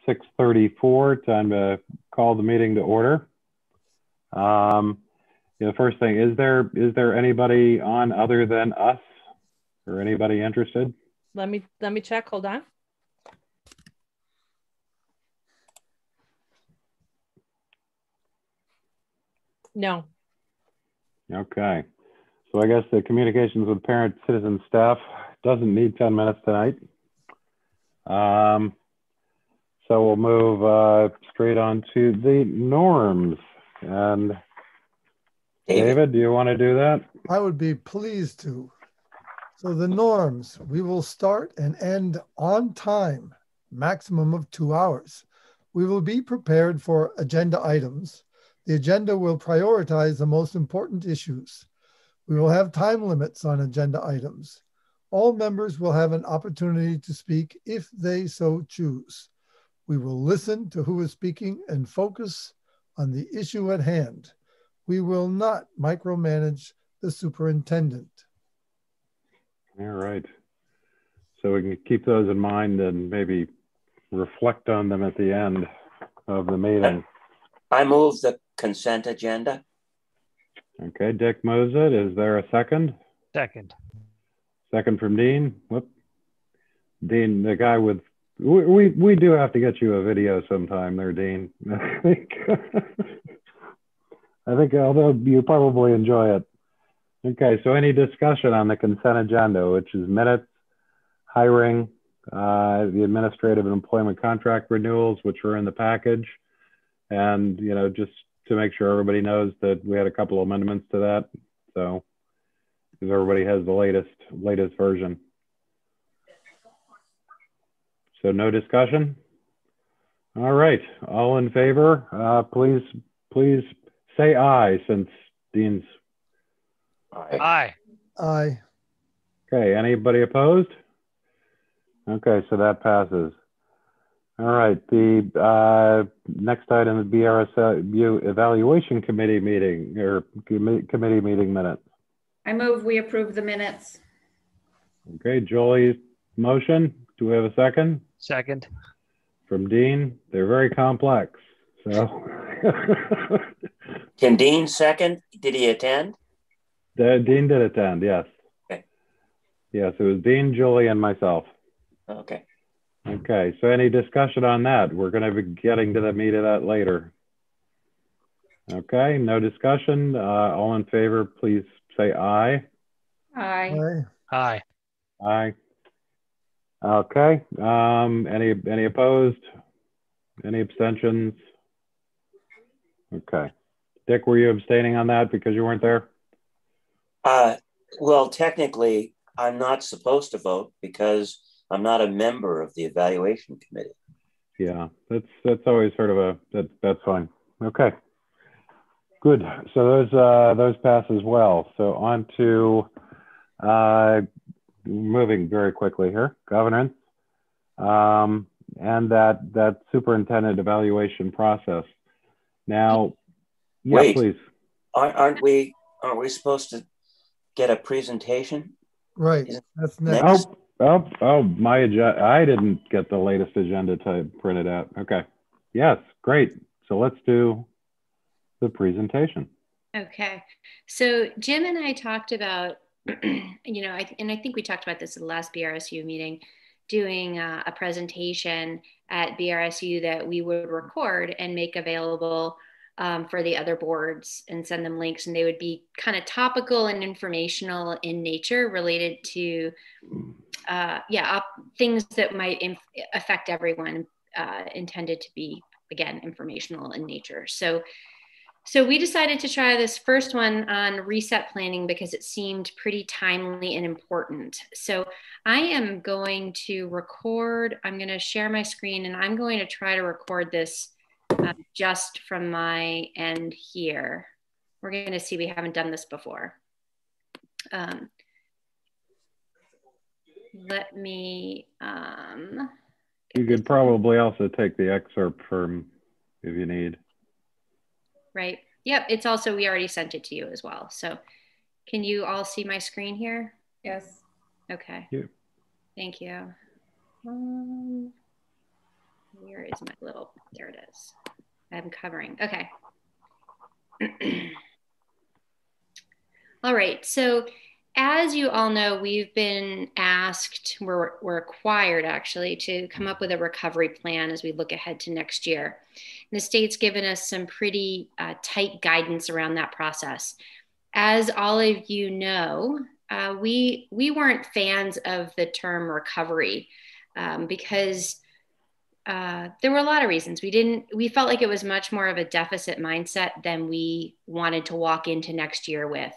6:34, time to call the meeting to order. The first thing, is there anybody on other than us or anybody interested? Let me check, hold on. No. Okay. So I guess the communications with parent, citizen, staff doesn't need 10 minutes tonight. So we'll move straight on to the norms. And David, do you want to do that? I would be pleased to. So the norms, we will start and end on time, maximum of 2 hours. We will be prepared for agenda items. The agenda will prioritize the most important issues. We will have time limits on agenda items. All members will have an opportunity to speak if they so choose. We will listen to who is speaking and focus on the issue at hand. We will not micromanage the superintendent. All right. So we can keep those in mind and maybe reflect on them at the end of the meeting. I move the consent agenda. Okay, Dick moves it. Is there a second? Second. Second from Dean. Whoop. Dean, the guy with, we do have to get you a video sometime there, Dean. I think although you probably enjoy it. Okay, so any discussion on the consent agenda, which is minutes, hiring, the administrative and employment contract renewals, which are in the package. And, you know, just to make sure everybody knows that we had a couple of amendments to that. So, because everybody has the latest version. So no discussion? All right, all in favor, please say aye since Dean's. Aye. Aye. Okay, anybody opposed? Okay, so that passes. All right, the next item is BRSU Evaluation Committee meeting or committee meeting minutes. I move we approve the minutes. Okay, Julie's motion. Do we have a second? Second. From Dean. They're very complex, so. Can Dean second? Did he attend? Dean did attend, yes. Okay. Yes, it was Dean, Julie, and myself. Okay. Okay, so any discussion on that? We're going to be getting to the meat of that later. Okay, no discussion. All in favor, please say aye. Aye. Aye. Aye. Okay, any opposed? Any abstentions? Okay. Dick, were you abstaining on that because you weren't there? Well, technically, I'm not supposed to vote because I'm not a member of the evaluation committee. Yeah, that's always sort of that's fine. Okay, good. So those pass as well. So on to moving very quickly here, governance, and that superintendent evaluation process. Now, yeah, wait, please. Aren't we supposed to get a presentation? Right. That's next. Next. Oh, my agenda. I didn't get the latest agenda type printed out. Okay. Yes, great. So let's do the presentation. Okay. So Jim and I talked about, you know, and I think we talked about this at the last BRSU meeting, doing a presentation at BRSU that we would record and make available for the other boards and send them links, and they would be kind of topical and informational in nature related to things that might affect everyone, intended to be, again, informational in nature. So we decided to try this first one on reset planning because it seemed pretty timely and important. So I am going to record, I'm going to share my screen, and I'm going to try to record this just from my end here. We're going to see, we haven't done this before. Let me. You could probably also take the excerpt from if you need. Right. Yep. It's also, we already sent it to you as well. So can you all see my screen here? Yes. Okay. Yeah. Thank you. Where is my little, there it is. I'm covering, okay. All right, so as you all know, we've been asked, we're required actually to come up with a recovery plan as we look ahead to next year. And the state's given us some pretty tight guidance around that process. As all of you know, we weren't fans of the term recovery because there were a lot of reasons. We felt like it was much more of a deficit mindset than we wanted to walk into next year with.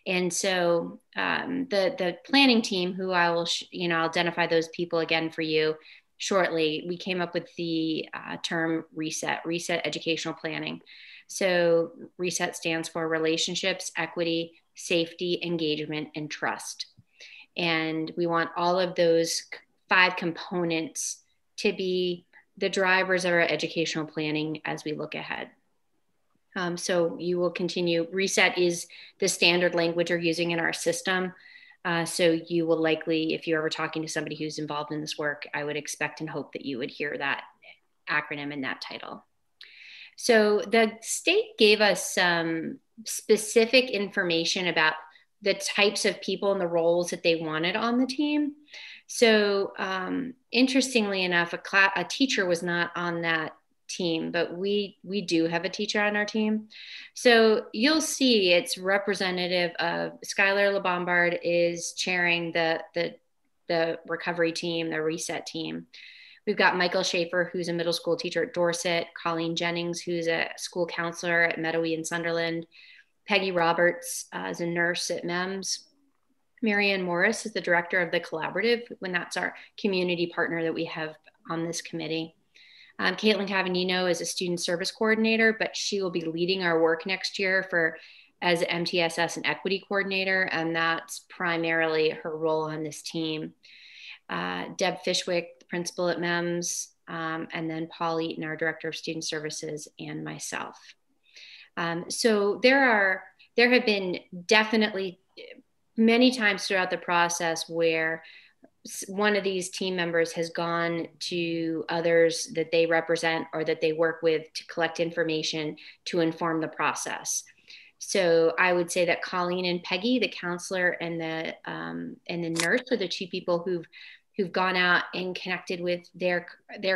And so the planning team, who I will, I'll identify those people again for you shortly, we came up with the term reset educational planning. So reset stands for relationships, equity, safety, engagement, and trust. And we want all of those 5 components to be the drivers of our educational planning as we look ahead. So you will continue. Reset is the standard language we're using in our system. So you will likely, if you're ever talking to somebody who's involved in this work, I would expect and hope that you would hear that acronym in that title. So the state gave us some specific information about the types of people and the roles that they wanted on the team. So interestingly enough, a teacher was not on that team, but we do have a teacher on our team. So you'll see it's representative of Skylar LeBombard is chairing the recovery team, the reset team. We've got Michael Schaefer, who's a middle school teacher at Dorset, Colleen Jennings, who's a school counselor at Meadowy in Sunderland, Peggy Roberts is a nurse at MEMS, Marianne Morris is the director of the collaborative, when that's our community partner that we have on this committee. Caitlin Cavagnino is a student service coordinator, but she will be leading our work next year as MTSS and equity coordinator, and that's primarily her role on this team. Deb Fishwick, the principal at MEMS, and then Paul Eaton, our director of student services, and myself. So there have been definitely many times throughout the process where one of these team members has gone to others that they represent or that they work with to collect information to inform the process. So I would say that Colleen and Peggy, the counselor and the nurse, are the 2 people who've gone out and connected with their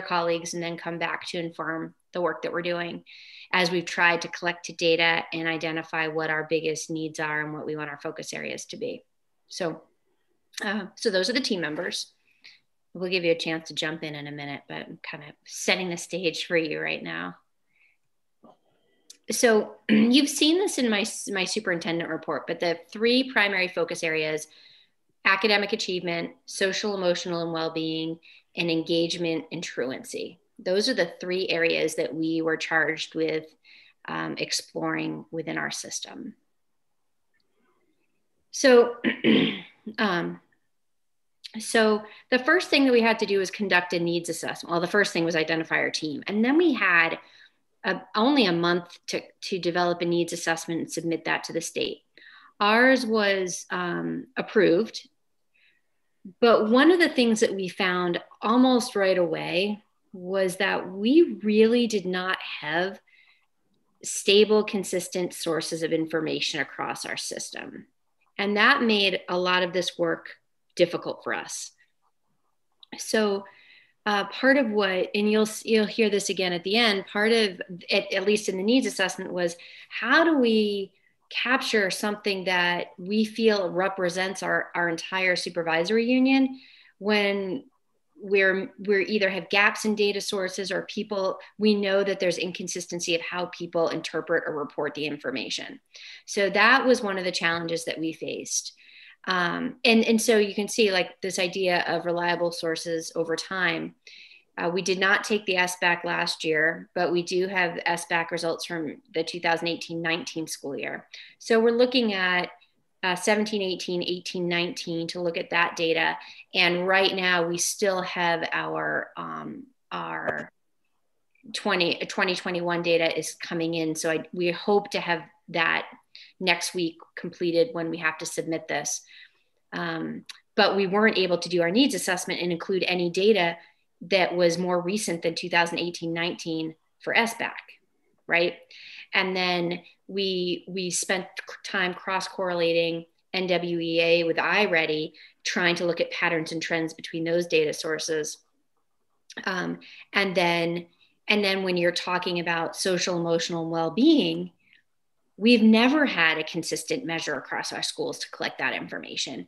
colleagues and then come back to inform the work that we're doing as we've tried to collect data and identify what our biggest needs are and what we want our focus areas to be. So those are the team members. We'll give you a chance to jump in a minute, but I'm kind of setting the stage for you right now. So you've seen this in my superintendent report, but the 3 primary focus areas: academic achievement, social, emotional, and well-being, and engagement and truancy. Those are the 3 areas that we were charged with exploring within our system. So, so the first thing that we had to do was conduct a needs assessment. Well, the first thing was identify our team. And then we had only a month to develop a needs assessment and submit that to the state. Ours was approved. But one of the things that we found almost right away was that we really did not have stable, consistent sources of information across our system. And that made a lot of this work difficult for us. So part of what, and you'll hear this again at the end, part of, at least in the needs assessment, was how do we capture something that we feel represents our entire supervisory union when we're either have gaps in data sources or people, we know that there's inconsistency of how people interpret or report the information. So that was one of the challenges that we faced. And so you can see, like, this idea of reliable sources over time. We did not take the SBAC last year, but we do have SBAC results from the 2018-19 school year. So we're looking at 17-18, 18-19 to look at that data. And right now we still have our 2021 data is coming in. So we hope to have that next week completed when we have to submit this. But we weren't able to do our needs assessment and include any data that was more recent than 2018-19 for SBAC, right? And then we spent time cross-correlating NWEA with iReady, trying to look at patterns and trends between those data sources. And then when you're talking about social, emotional, and well-being, we've never had a consistent measure across our schools to collect that information,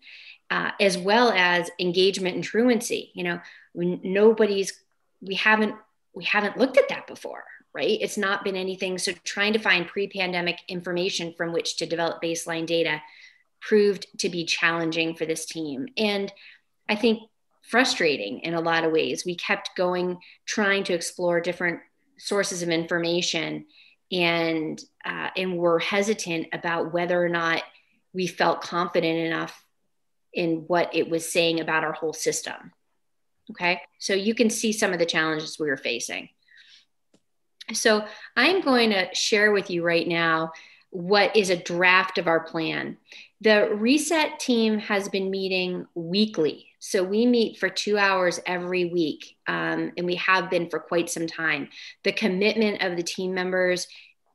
as well as engagement and truancy. You know, we haven't looked at that before, right? It's not been anything. So trying to find pre-pandemic information from which to develop baseline data proved to be challenging for this team. And I think frustrating in a lot of ways. We kept going, trying to explore different sources of information, and were hesitant about whether or not we felt confident enough in what it was saying about our whole system. Okay, so you can see some of the challenges we were facing. So I'm going to share with you right now what is a draft of our plan. The reset team has been meeting weekly. So we meet for 2 hours every week, and we have been for quite some time. The commitment of the team members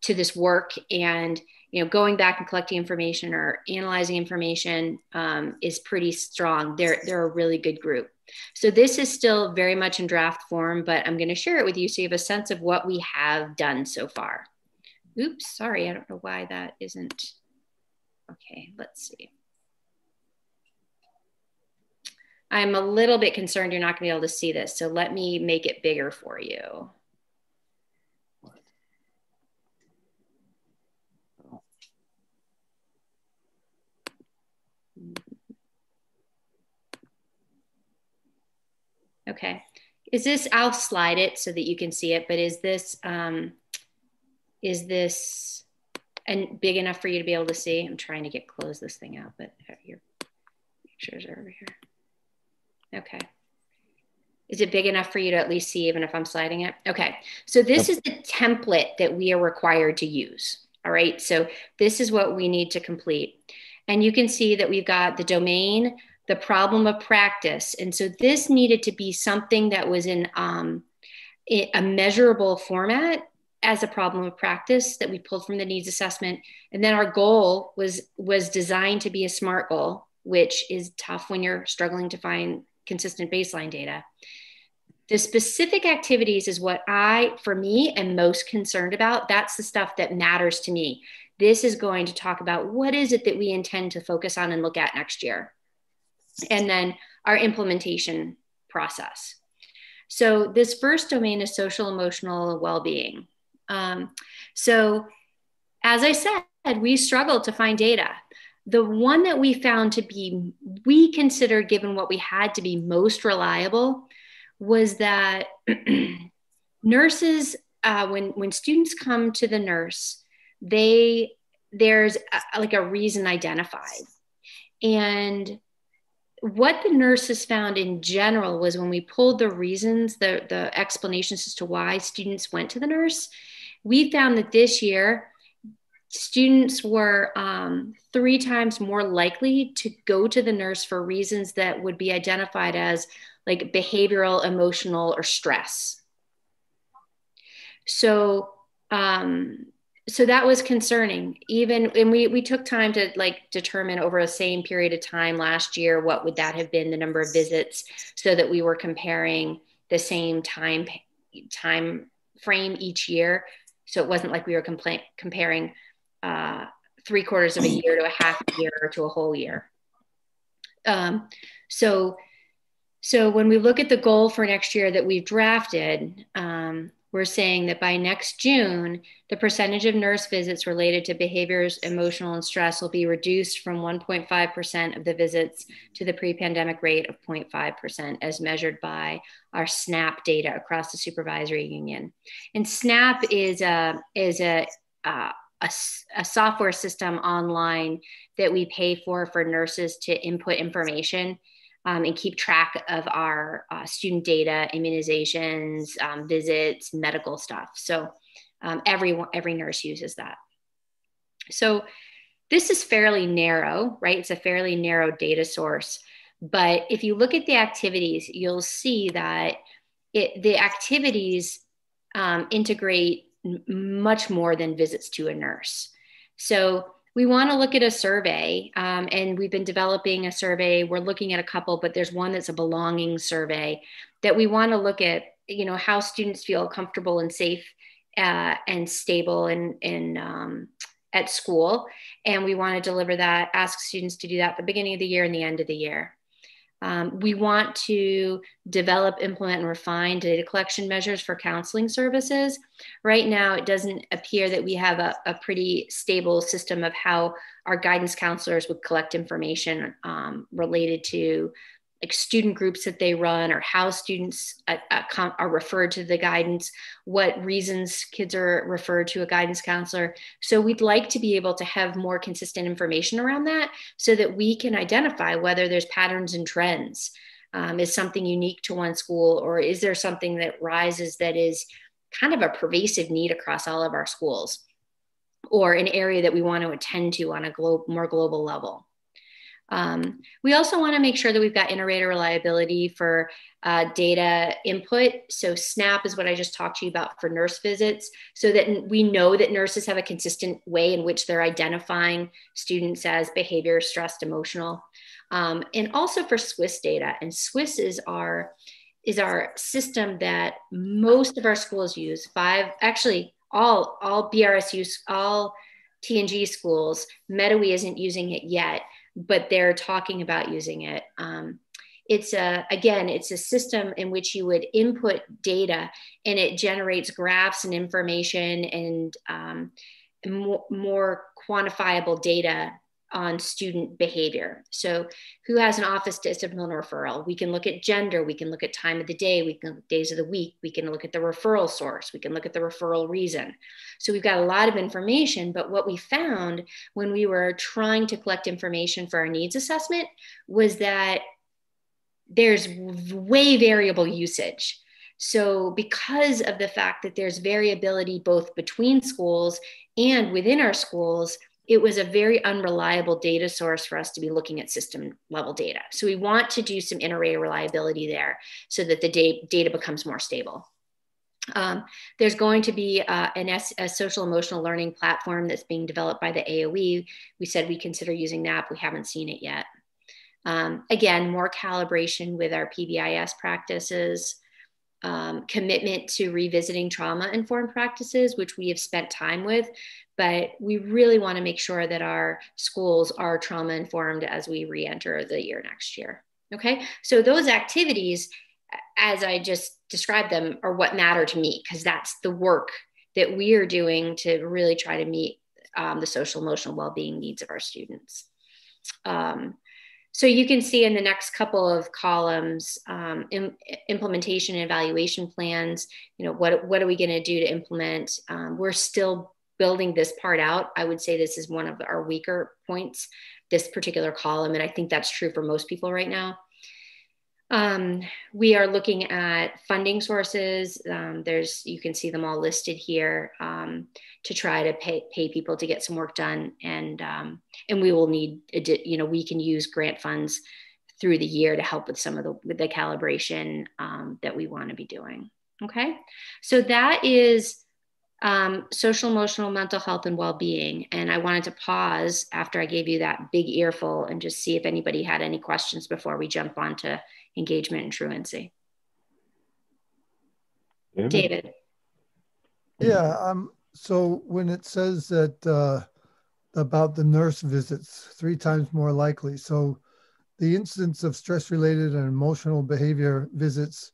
to this work and, you know, going back and collecting information or analyzing information is pretty strong. They're a really good group. So this is still very much in draft form, but I'm going to share it with you so you have a sense of what we have done so far. Oops, sorry, I don't know why that isn't. Okay, let's see. I'm a little bit concerned you're not going to be able to see this, so let me make it bigger for you. Okay, is this, I'll slide it so that you can see it, but is this and big enough for you to be able to see? I'm trying to close this thing out, but your pictures are over here. Okay. Is it big enough for you to at least see even if I'm sliding it? Okay, so this is the template that we are required to use. All right, so this is what we need to complete. And you can see that we've got the domain, the problem of practice. And so this needed to be something that was in a measurable format as a problem of practice that we pulled from the needs assessment. And then our goal was designed to be a SMART goal, which is tough when you're struggling to find consistent baseline data. The specific activities is what for me, am most concerned about. That's the stuff that matters to me. This is going to talk about what is it that we intend to focus on and look at next year. And then our implementation process. So this first domain is social emotional well-being. So as I said, we struggled to find data. The one that we found to be, we considered, given what we had, to be most reliable was that nurses, when students come to the nurse, there's like a reason identified. And what the nurses found in general was when we pulled the reasons, the explanations as to why students went to the nurse, we found that this year, students were 3 times more likely to go to the nurse for reasons that would be identified as like behavioral, emotional, or stress. So, so that was concerning. And we took time to like determine over the same period of time last year, what would that have been, the number of visits, so that we were comparing the same time frame each year. So it wasn't like we were comparing 3/4 of a year to a half a year or to a whole year. So when we look at the goal for next year that we've drafted, we're saying that by next June, the percentage of nurse visits related to behaviors, emotional, and stress will be reduced from 1.5% of the visits to the pre-pandemic rate of 0.5%, as measured by our SNAP data across the supervisory union. And SNAP is a software system online that we pay for nurses to input information and keep track of our student data, immunizations, visits, medical stuff. So every nurse uses that. So this is fairly narrow, right? It's a fairly narrow data source. But if you look at the activities, you'll see that the activities integrate much more than visits to a nurse. So we want to look at a survey, and we've been developing a survey. We're looking at a couple, but there's one that's a belonging survey that we want to look at, how students feel comfortable and safe and stable at school. And we want to deliver that, ask students to do that at the beginning of the year and the end of the year. We want to develop, implement, and refine data collection measures for counseling services. Right now, it doesn't appear that we have a pretty stable system of how our guidance counselors would collect information related to like student groups that they run, or how students are referred to the guidance, what reasons kids are referred to a guidance counselor. So we'd like to be able to have more consistent information around that so that we can identify whether there's patterns and trends. Is something unique to one school, or is there something that rises that is kind of a pervasive need across all of our schools, or an area that we want to attend to on a more global level? We also want to make sure that we've got inter-rater reliability for data input. So SNAP is what I just talked to you about for nurse visits, so that we know that nurses have a consistent way in which they're identifying students as behavior, stressed, emotional. And also for SWIS data. And SWIS is our system that most of our schools use. All BRSUs, all TNG schools. Meadowy isn't using it yet, but they're talking about using it. It's a system in which you would input data and it generates graphs and information and more quantifiable data on student behavior. So who has an office discipline referral? We can look at gender, we can look at time of the day, we can look at days of the week, we can look at the referral source, we can look at the referral reason. So we've got a lot of information, but what we found when we were trying to collect information for our needs assessment was that there's way variable usage. So because of the fact that there's variability both between schools and within our schools, it was a very unreliable data source for us to be looking at system level data. So we want to do some inter-rater reliability there so that the data becomes more stable. There's going to be a social emotional learning platform that's being developed by the AOE. We said we consider using that. We haven't seen it yet. Again, more calibration with our PBIS practices, commitment to revisiting trauma-informed practices, which we have spent time with, but we really want to make sure that our schools are trauma-informed as we re-enter the year next year. Okay, so those activities, as I just described them, are what matter to me, because that's the work that we are doing to really try to meet the social emotional well-being needs of our students. So you can see in the next couple of columns, implementation and evaluation plans, what are we going to do to implement? We're still building this part out. I would say this is one of our weaker points, this particular column. And I think that's true for most people right now. We are looking at funding sources. You can see them all listed here to try to pay people to get some work done. And we will need, we can use grant funds through the year to help with some of the calibration that we want to be doing. Okay, so that is social, emotional, mental health, and well-being. And I wanted to pause after I gave you that big earful and just see if anybody had any questions before we jump on to engagement and truancy. David. Yeah, so when it says that about the nurse visits, 3 times more likely, so the incidence of stress-related and emotional behavior visits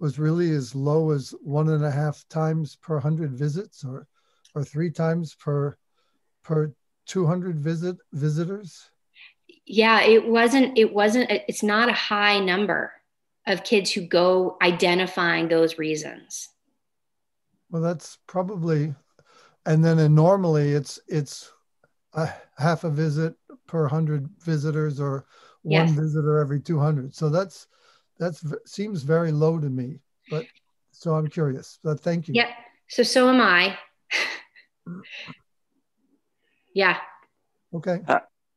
was really as low as 1.5 times per 100 visits, or 3 times per 200 visitors? Yeah, it's not a high number of kids who go identifying those reasons. Well, that's probably, and then normally it's a half a visit per 100 visitors, or one visitor every 200. So that seems very low to me, but so I'm curious, but thank you. Yeah, so am I. Yeah. Okay.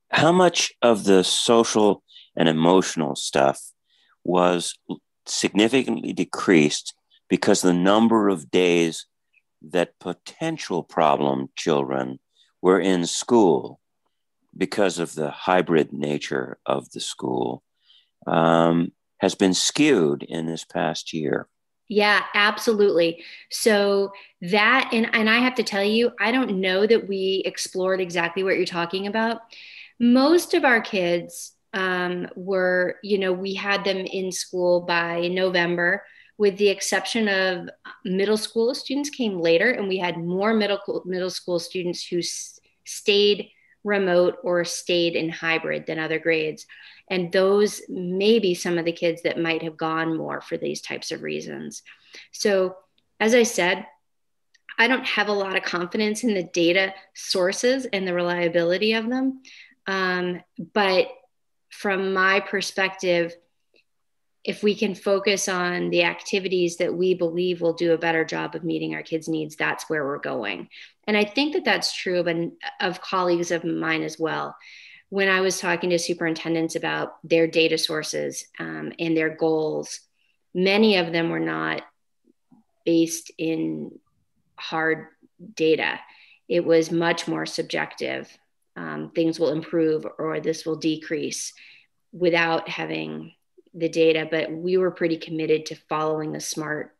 How much of the social and emotional stuff was significantly decreased because the number of days that potential problem children were in school because of the hybrid nature of the school has been skewed in this past year. Yeah, absolutely. So that, and I have to tell you, I don't know that we explored exactly what you're talking about. Most of our kids were, we had them in school by November, with the exception of middle school students came later, and we had more middle school students who stayed remote or stayed in hybrid than other grades. And those may be some of the kids that might have gone more for these types of reasons. So as I said, I don't have a lot of confidence in the data sources and the reliability of them. But from my perspective, if we can focus on the activities that we believe will do a better job of meeting our kids' needs, that's where we're going. And I think that that's true of colleagues of mine as well. When I was talking to superintendents about their data sources and their goals, many of them were not based in hard data. It was much more subjective. Things will improve or this will decrease without having the data, but we were pretty committed to following the SMART,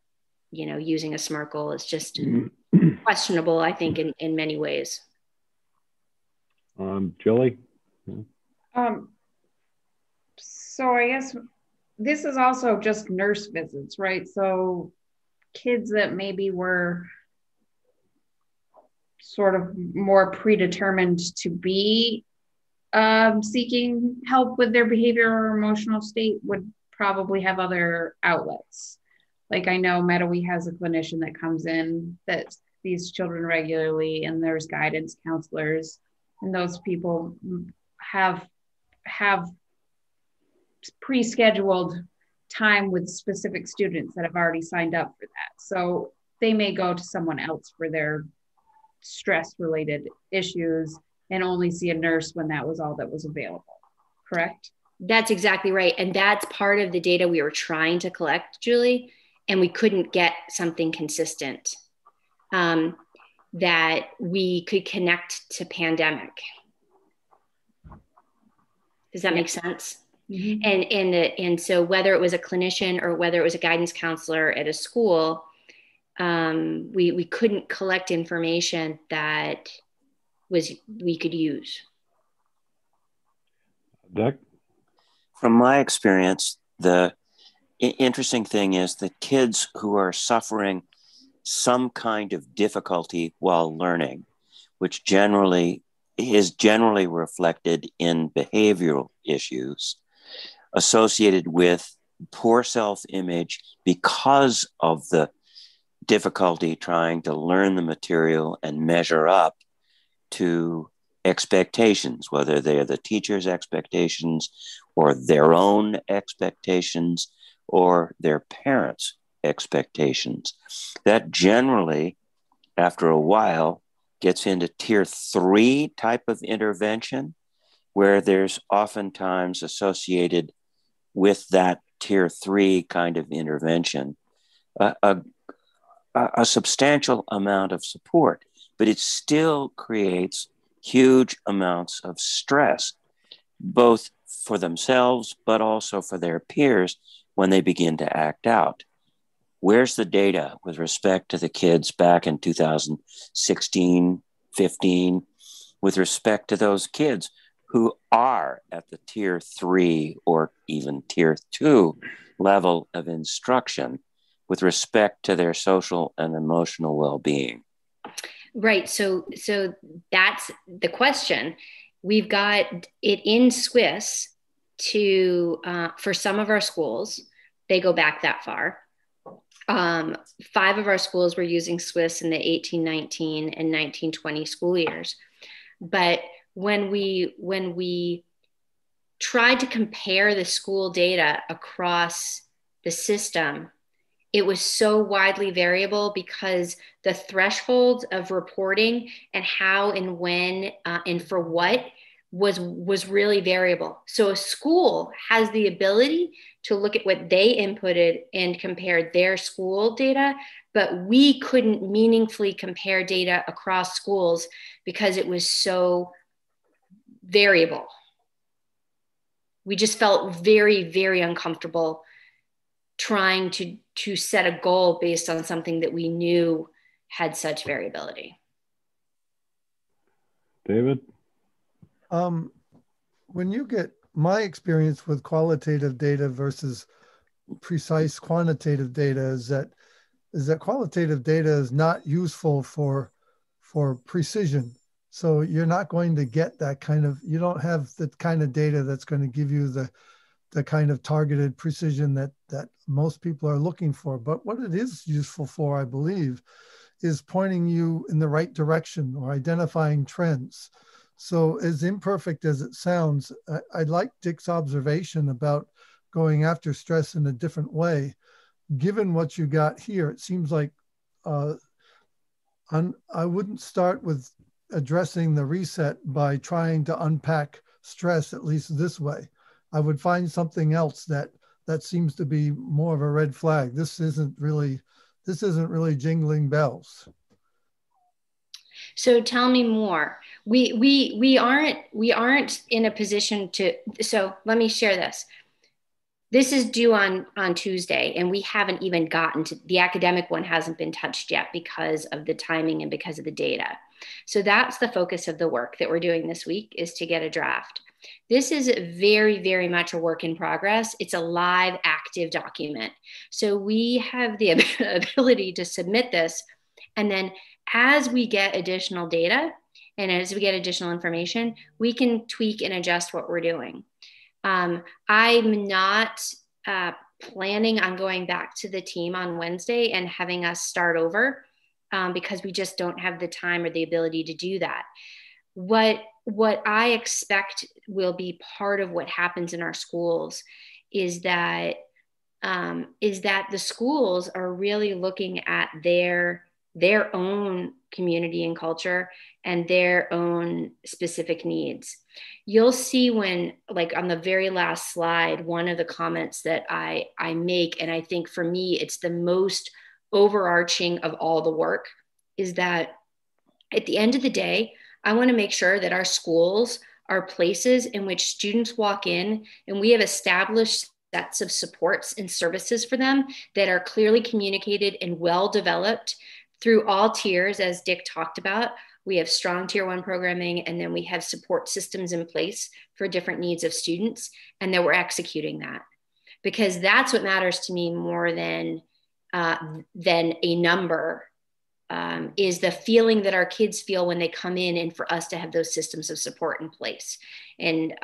using a SMART goal. It's just questionable, I think, in many ways. Julie? So I guess this is also just nurse visits, right? So kids that maybe were sort of more predetermined to be seeking help with their behavior or emotional state would probably have other outlets. Like I know Meadowy has a clinician that comes in that sees children regularly, and there's guidance counselors, and those people have pre-scheduled time with specific students that have already signed up for that. So they may go to someone else for their stress-related issues and only see a nurse when that was all that was available, correct? That's exactly right. And that's part of the data we were trying to collect, Julie, and we couldn't get something consistent that we could connect to pandemic. Does that make sense? Mm-hmm. And so whether it was a clinician or whether it was a guidance counselor at a school, we couldn't collect information that we could use. Dick? From my experience, the interesting thing is that kids who are suffering some kind of difficulty while learning, which is generally reflected in behavioral issues associated with poor self-image because of the difficulty trying to learn the material and measure up to expectations, whether they're the teacher's expectations or their own expectations or their parents' expectations. That generally, after a while, gets into tier 3 type of intervention, where there's oftentimes associated with that tier 3 kind of intervention a substantial amount of support, but it still creates huge amounts of stress, both for themselves, but also for their peers when they begin to act out. Where's the data with respect to the kids back in 2016, 15, with respect to those kids who are at the tier 3 or even tier 2 level of instruction with respect to their social and emotional well-being? Right. So that's the question. We've got it in Swiss for some of our schools. They go back that far. 5 of our schools were using Swiss in the 1819 and 1920 school years. But when we tried to compare the school data across the system, it was so widely variable because the thresholds of reporting and how and when and for what was really variable. So a school has the ability to look at what they inputted and compare their school data, but we couldn't meaningfully compare data across schools because it was so variable. We just felt very, very uncomfortable trying to set a goal based on something that we knew had such variability. David? When you get my experience with qualitative data versus precise quantitative data is that qualitative data is not useful for precision. So you're not going to get that kind of, you don't have the kind of data that's going to give you the kind of targeted precision that most people are looking for. But what it is useful for, I believe, is pointing you in the right direction or identifying trends. So as imperfect as it sounds, I like Dick's observation about going after stress in a different way. Given what you got here, it seems like I wouldn't start with addressing the reset by trying to unpack stress, at least this way. I would find something else that seems to be more of a red flag. This isn't really jingling bells. So tell me more. We aren't in a position to, so let me share this. This is due on Tuesday, and we haven't even gotten to, the academic one hasn't been touched yet because of the timing and because of the data. So that's the focus of the work that we're doing this week, is to get a draft. This is very, very much a work in progress. It's a live, active document. So we have the ability to submit this, and then as we get additional data and as we get additional information, we can tweak and adjust what we're doing. I'm not planning on going back to the team on Wednesday and having us start over because we just don't have the time or the ability to do that. What I expect will be part of what happens in our schools is that the schools are really looking at their own community and culture and their own specific needs. You'll see when, like on the very last slide, one of the comments that I make, and I think for me, it's the most overarching of all the work, is that at the end of the day, I want to make sure that our schools are places in which students walk in and we have established sets of supports and services for them that are clearly communicated and well developed through all tiers, as Dick talked about. We have strong tier 1 programming, and then we have support systems in place for different needs of students, and that we're executing that. Because that's what matters to me more than a number, is the feeling that our kids feel when they come in, and for us to have those systems of support in place. And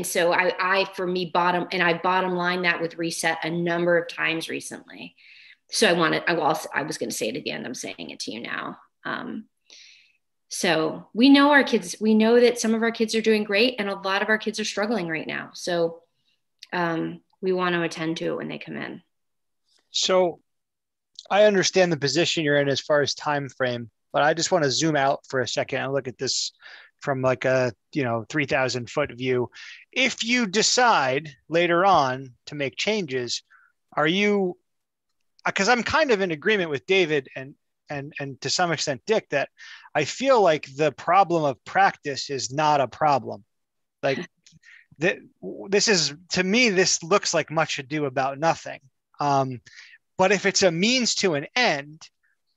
so I bottom line that with Reset a number of times recently. So I was going to say it at the end. I'm saying it to you now. So we know our kids, we know that some of our kids are doing great and a lot of our kids are struggling right now. So we want to attend to it when they come in. So I understand the position you're in as far as time frame, but I just want to zoom out for a second and look at this from like a 3,000 foot view. If you decide later on to make changes, are you, because I'm kind of in agreement with David and to some extent Dick, that I feel like the problem of practice is not a problem. Like this is, to me, this looks like much ado about nothing. But if it's a means to an end,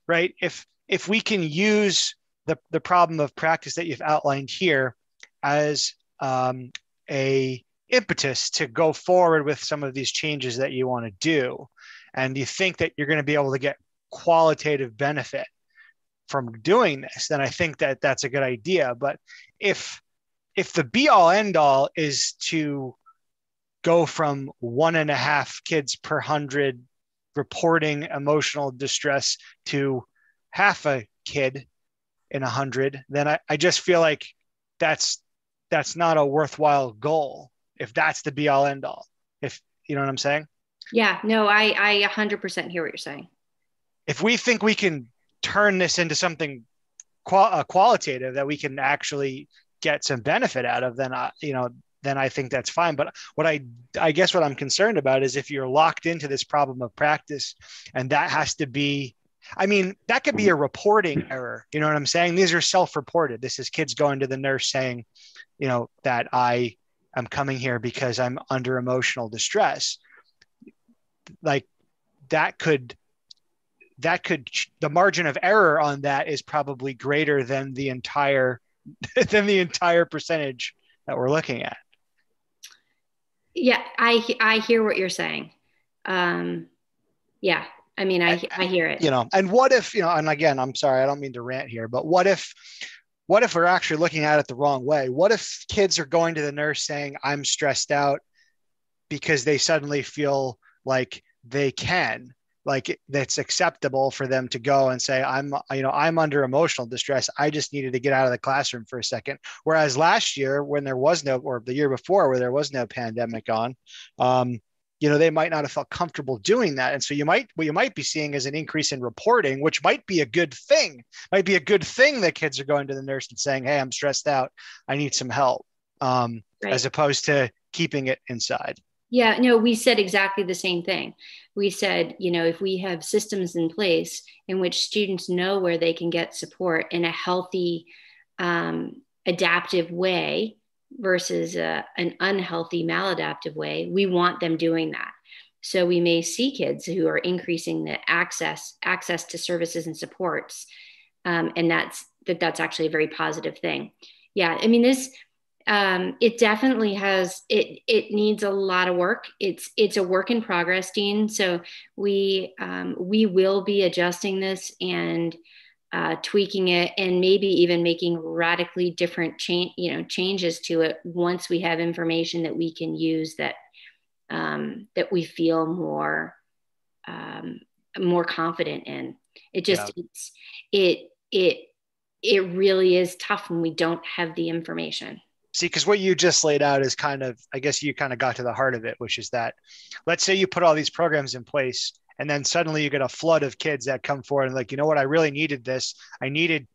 right? If we can use the problem of practice that you've outlined here as a impetus to go forward with some of these changes that you want to do, and you think that you're going to be able to get qualitative benefit from doing this, then I think that that's a good idea. But if the be all end all is to go from 1.5 kids per 100 reporting emotional distress to half a kid in 100, then I just feel like that's not a worthwhile goal if that's the be all end all. If you know what I'm saying? Yeah, no, I 100% hear what you're saying. If we think we can turn this into something qualitative, that we can actually get some benefit out of, then then I think that's fine. But what I guess what I'm concerned about is if you're locked into this problem of practice, and that has to be, I mean, that could be a reporting error. You know what I'm saying? These are self-reported. This is kids going to the nurse saying, that I am coming here because I'm under emotional distress. Like that could, the margin of error on that is probably greater than the entire percentage that we're looking at. Yeah, I hear what you're saying. Yeah, I mean, I hear it. And what if, and again, I'm sorry, I don't mean to rant here, but what if we're actually looking at it the wrong way? What if kids are going to the nurse saying, I'm stressed out because they suddenly feel like they can, like that's acceptable for them to go and say, I'm under emotional distress. I just needed to get out of the classroom for a second. Whereas last year when there was no, or the year before where there was no pandemic on, they might not have felt comfortable doing that. And so what you might be seeing is an increase in reporting, which might be a good thing. Might be a good thing that kids are going to the nurse and saying, hey, I'm stressed out. I need some help, Right. As opposed to keeping it inside. Yeah, no, we said exactly the same thing. We said, if we have systems in place in which students know where they can get support in a healthy, adaptive way versus an unhealthy, maladaptive way, we want them doing that. So we may see kids who are increasing the access to services and supports, and that's actually a very positive thing. Yeah, I mean, this. It definitely has, it needs a lot of work. It's a work in progress, Dean. So we will be adjusting this and tweaking it, and maybe even making radically different changes to it once we have information that we can use that we feel more confident in. It just, it really is tough when we don't have the information. See, because what you just laid out is kind of, I guess you kind of got to the heart of it, which is that, let's say you put all these programs in place and then suddenly you get a flood of kids that come forward and like, you know what, I really needed this. I needed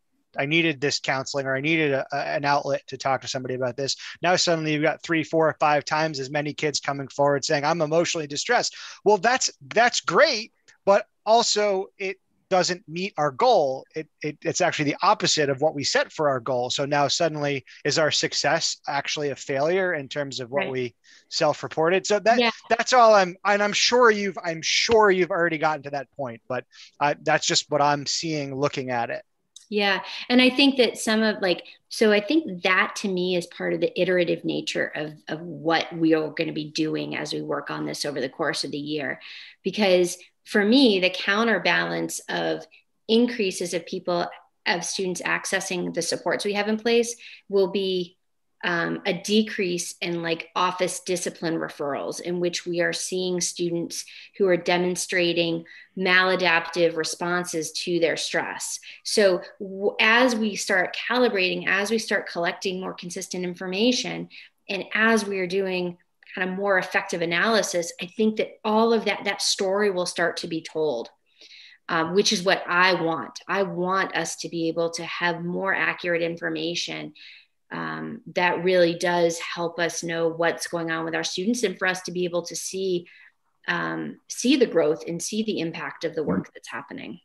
this counseling, or I needed an outlet to talk to somebody about this. Now, suddenly you've got 3, 4, or 5 times as many kids coming forward saying, I'm emotionally distressed. Well, that's great, but also it doesn't meet our goal. It's actually the opposite of what we set for our goal. So now suddenly is our success actually a failure in terms of what we self-reported? So that's all I'm sure you've already gotten to that point, but that's just what I'm seeing looking at it. Yeah. And I think that so I think that to me is part of the iterative nature of what we are going to be doing as we work on this over the course of the year. Because for me, the counterbalance of increases of students accessing the supports we have in place will be a decrease in office discipline referrals, in which we are seeing students who are demonstrating maladaptive responses to their stress. So as we start calibrating, as we start collecting more consistent information, and as we are doing kind of more effective analysis, I think that all of that story will start to be told, which is what I want. I want us to be able to have more accurate information that really does help us know what's going on with our students, and for us to be able to see the growth and see the impact of the work that's happening.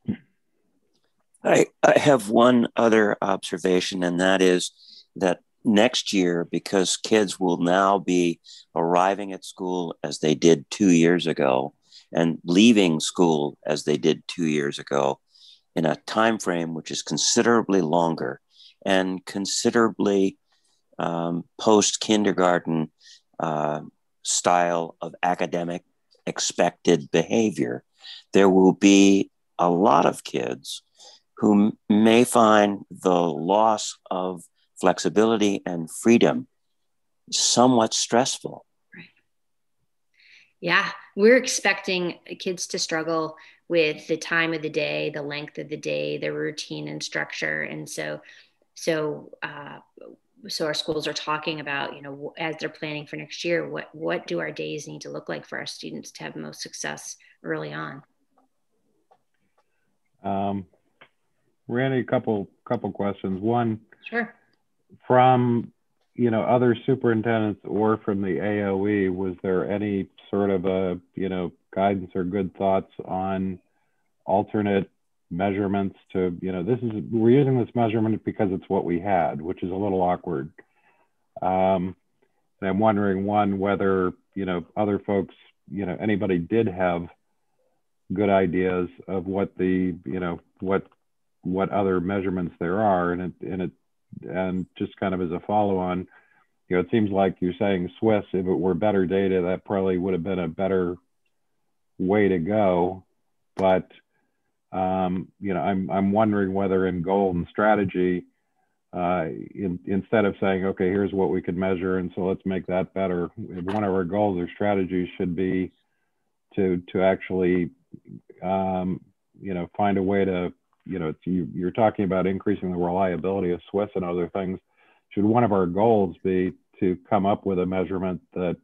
I have one other observation, and that is that next year, because kids will now be arriving at school as they did 2 years ago and leaving school as they did 2 years ago, in a time frame which is considerably longer and considerably post-kindergarten style of academic expected behavior, there will be a lot of kids who may find the loss of flexibility and freedom somewhat stressful. Right. Yeah, we're expecting kids to struggle with the time of the day, the length of the day, the routine and structure. And so our schools are talking about, as they're planning for next year, what do our days need to look like for our students to have most success early on? Randy, a couple questions. One, sure. From other superintendents or from the AOE, was there any sort of a, guidance or good thoughts on alternate measurements to, we're using this measurement because it's what we had, which is a little awkward. And I'm wondering, one, whether, other folks, anybody did have good ideas of what the, what other measurements there are, and just kind of as a follow-on, it seems like you're saying Swiss, if it were better data, that probably would have been a better way to go. But, I'm wondering whether in goal and strategy, instead of saying, okay, here's what we could measure, and so let's make that better, one of our goals or strategies should be to actually, find a way to, you're talking about increasing the reliability of Swiss and other things. Should one of our goals be to come up with a measurement that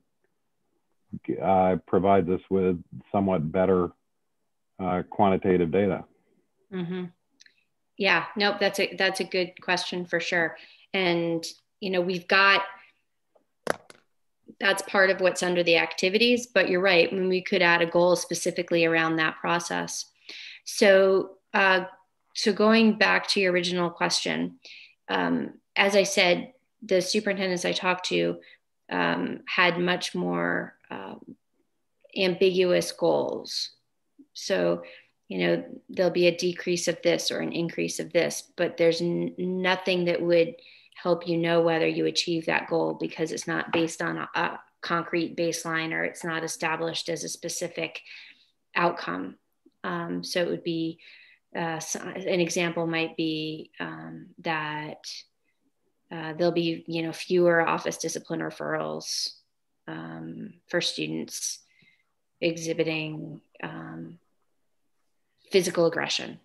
provides us with somewhat better quantitative data? Mm-hmm. Yeah, nope, that's a good question for sure. And, that's part of what's under the activities, but you're right, when we could add a goal specifically around that process. So going back to your original question, as I said, the superintendents I talked to had much more ambiguous goals. So, there'll be a decrease of this or an increase of this, but there's nothing that would help whether you achieve that goal, because it's not based on a concrete baseline, or it's not established as a specific outcome. So it would be, an example might be that there'll be, fewer office discipline referrals for students exhibiting physical aggression,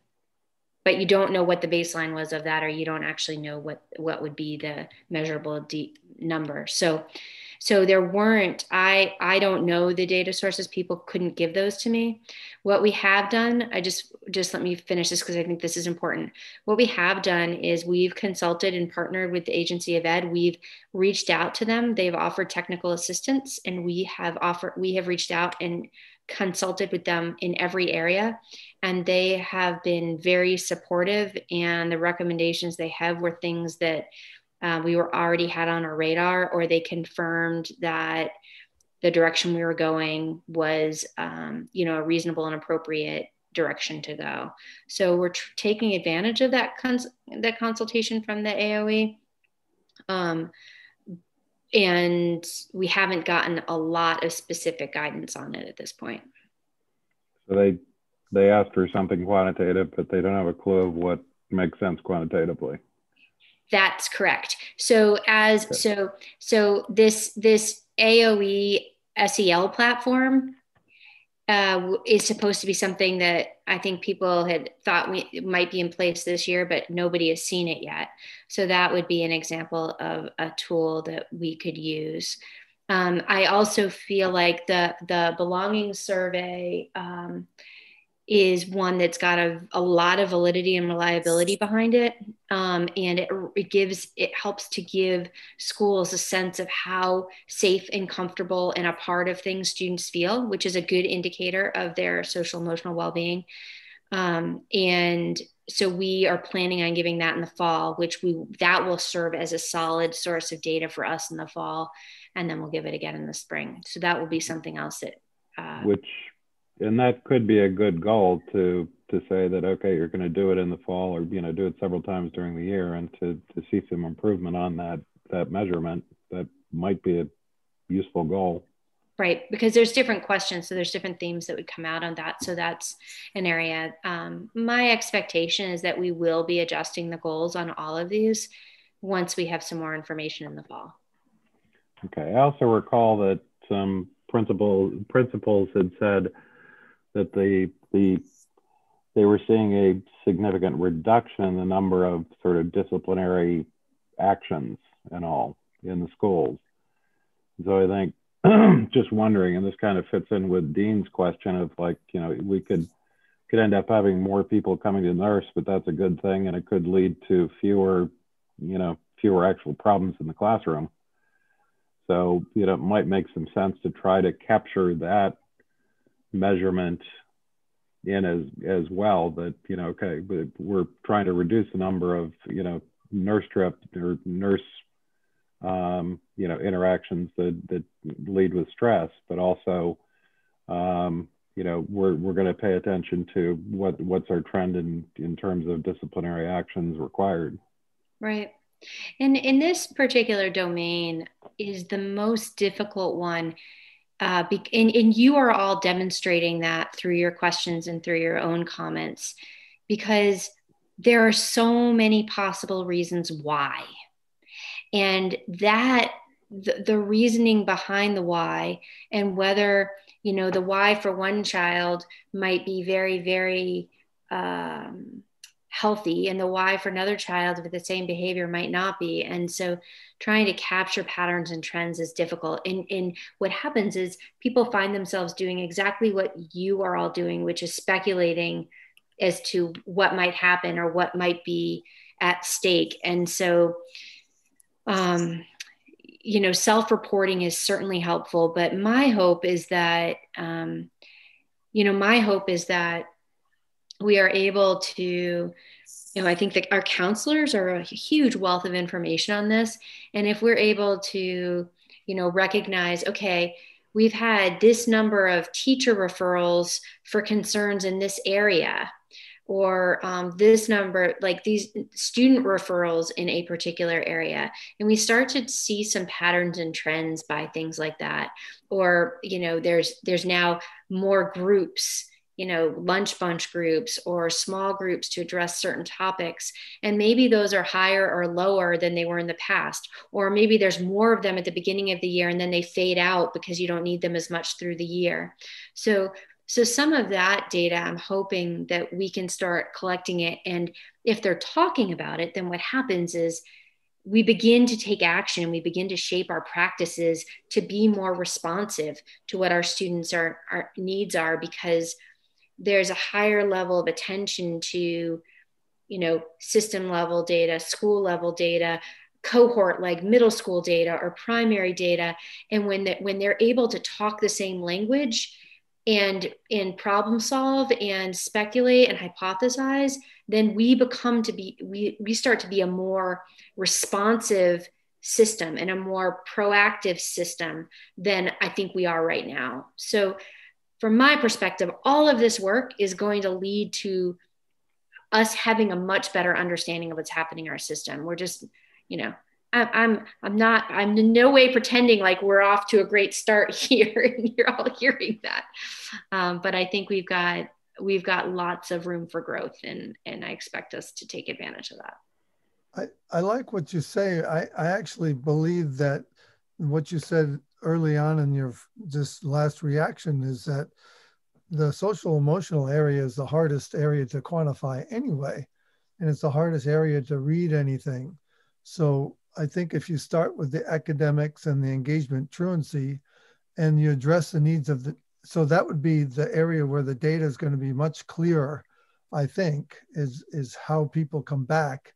but you don't know what the baseline was of that, or you don't actually know what would be the measurable number. So there weren't, I don't know the data sources. People couldn't give those to me. What we have done, just let me finish this because I think this is important. What we have done is we've consulted and partnered with the Agency of Ed. We've reached out to them. They've offered technical assistance, and we have reached out and consulted with them in every area, and they have been very supportive, and the recommendations they have were things that we were already had on our radar, or they confirmed that the direction we were going was a reasonable and appropriate direction to go. So we're taking advantage of that consultation from the AOE, and we haven't gotten a lot of specific guidance on it at this point. So they asked for something quantitative, but they don't have a clue of what makes sense quantitatively. That's correct. So so this AOE SEL platform is supposed to be something that I think people had thought might be in place this year, but nobody has seen it yet. So that would be an example of a tool that we could use. I also feel like the belonging survey is one that's got a lot of validity and reliability behind it. And it helps to give schools a sense of how safe and comfortable and a part of things students feel, which is a good indicator of their social emotional well-being. And so we are planning on giving that in the fall, that will serve as a solid source of data for us in the fall. And then we'll give it again in the spring. So that will be something else that, and that could be a good goal to say that, okay, you're going to do it in the fall, or, do it several times during the year, and to see some improvement on that measurement. That might be a useful goal. Right, because there's different questions. So there's different themes that would come out on that. So that's an area. My expectation is that we will be adjusting the goals on all of these once we have some more information in the fall. Okay, I also recall that some principals had said that they were seeing a significant reduction in the number of sort of disciplinary actions and all in the schools. So I think just wondering, and this kind of fits in with Dean's question of like, we could end up having more people coming to nurse, but that's a good thing, and it could lead to fewer actual problems in the classroom. So, it might make some sense to try to capture that measurement in as well, that, okay, but we're trying to reduce the number of, nurse trip or nurse, interactions that lead with stress, but also, we're going to pay attention to what's our trend in terms of disciplinary actions required. Right. And in this particular domain is the most difficult one. And you are all demonstrating that through your questions and through your own comments, because there are so many possible reasons why. And that the reasoning behind the why, and whether, the why for one child might be very, very healthy, and the why for another child with the same behavior might not be. And so trying to capture patterns and trends is difficult. And what happens is people find themselves doing exactly what you are all doing, which is speculating as to what might happen or what might be at stake. And so, self-reporting is certainly helpful, but my hope is that, we are able to, I think that our counselors are a huge wealth of information on this. And if we're able to, recognize, okay, we've had this number of teacher referrals for concerns in this area, or this number, like these student referrals in a particular area. And we start to see some patterns and trends by things like that. Or, there's now more groups, lunch bunch groups or small groups to address certain topics. And maybe those are higher or lower than they were in the past. Or maybe there's more of them at the beginning of the year and then they fade out because you don't need them as much through the year. So some of that data, I'm hoping that we can start collecting it. And if they're talking about it, then what happens is we begin to take action and we begin to shape our practices to be more responsive to what our students' our needs are, because there's a higher level of attention to, system level data, school level data, cohort like middle school data or primary data. And when they're able to talk the same language and problem solve and speculate and hypothesize, then we start to be a more responsive system and a more proactive system than I think we are right now. So from my perspective, all of this work is going to lead to us having a much better understanding of what's happening in our system. We're just, I'm in no way pretending like we're off to a great start here and you're all hearing that. But I think we've got lots of room for growth, and I expect us to take advantage of that. I like what you say. I actually believe that what you said early on in your just last reaction is that the social emotional area is the hardest area to quantify anyway, and it's the hardest area to read anything. So I think if you start with the academics and the engagement truancy and you address the needs of so that would be the area where the data is going to be much clearer, I think, is how people come back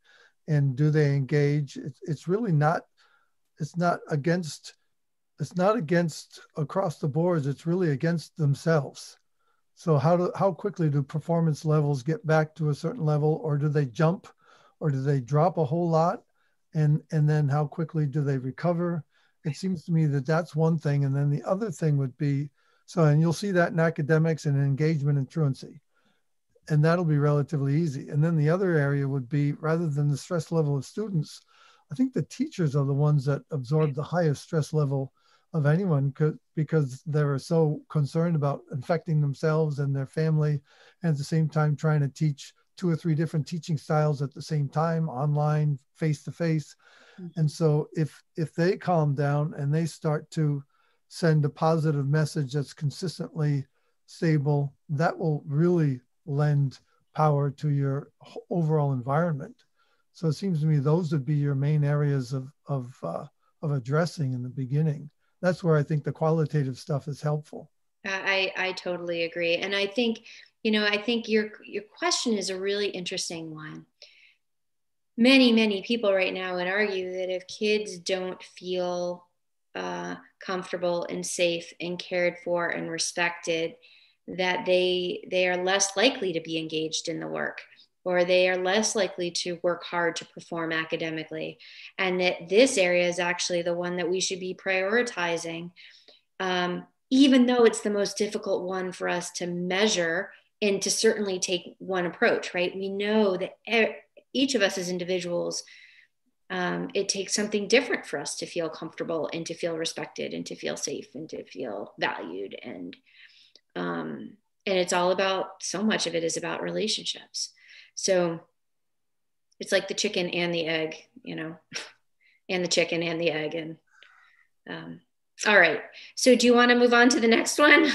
and do they engage. It's really not, it's not against across the boards, it's really against themselves. So how quickly do performance levels get back to a certain level, or do they jump, or do they drop a whole lot? And then how quickly do they recover? It seems to me that that's one thing. And then the other thing would be, and you'll see that in academics and engagement and truancy, and that'll be relatively easy. And then the other area would be, rather than the stress level of students, I think the teachers are the ones that absorb the highest stress level of anyone, because they're so concerned about infecting themselves and their family, and at the same time trying to teach 2 or 3 different teaching styles at the same time, online, face-to-face. And so if they calm down and they start to send a positive message that's consistently stable, that will really lend power to your overall environment. So it seems to me those would be your main areas of addressing in the beginning. That's where I think the qualitative stuff is helpful. I totally agree. And I think, I think your question is a really interesting one. Many people right now would argue that if kids don't feel comfortable and safe and cared for and respected, that they are less likely to be engaged in the work, or they are less likely to work hard to perform academically. And that this area is actually the one that we should be prioritizing, even though it's the most difficult one for us to measure and to certainly take one approach, right? We know that each of us as individuals, it takes something different for us to feel comfortable and to feel respected and to feel safe and to feel valued. And it's all about, so much of it is about relationships. So it's like the chicken and the egg, you know, and the chicken and the egg. And all right. So do you want to move on to the next one?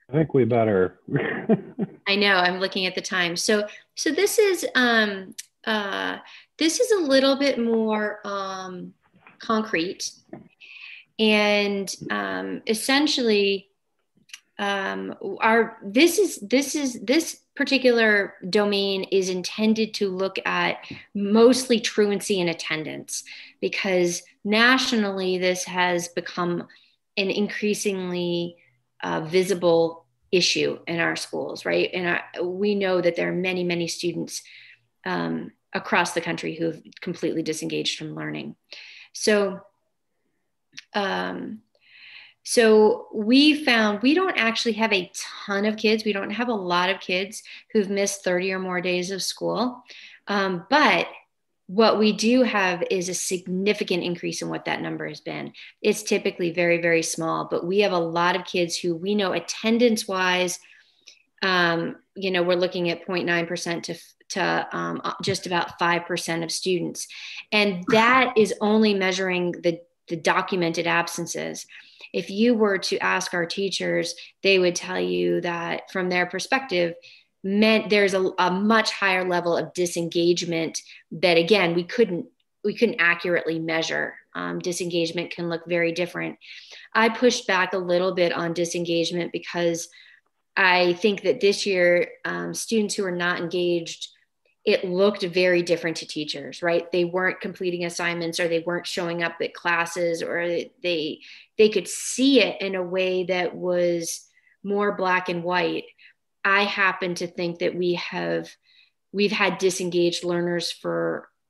I think we better. I know, I'm looking at the time. So this is a little bit more concrete, and essentially, this particular domain is intended to look at mostly truancy and attendance, because nationally this has become an increasingly visible issue in our schools, right? And we know that there are many, many students across the country who've completely disengaged from learning. So we found we don't actually have a ton of kids. We don't have a lot of kids who've missed 30 or more days of school. But what we do have is a significant increase in what that number has been. It's typically very, very small, but we have a lot of kids who we know attendance wise, you know, we're looking at 0.9% to just about 5% of students. And that is only measuring the documented absences. If you were to ask our teachers, they would tell you that from their perspective, meant there's a much higher level of disengagement that, again, we couldn't accurately measure. Disengagement can look very different. I pushed back a little bit on disengagement because I think that this year, students who are not engaged, it looked very different to teachers, right? They weren't completing assignments, or they weren't showing up at classes, or they could see it in a way that was more black and white. I happen to think that we've had disengaged learners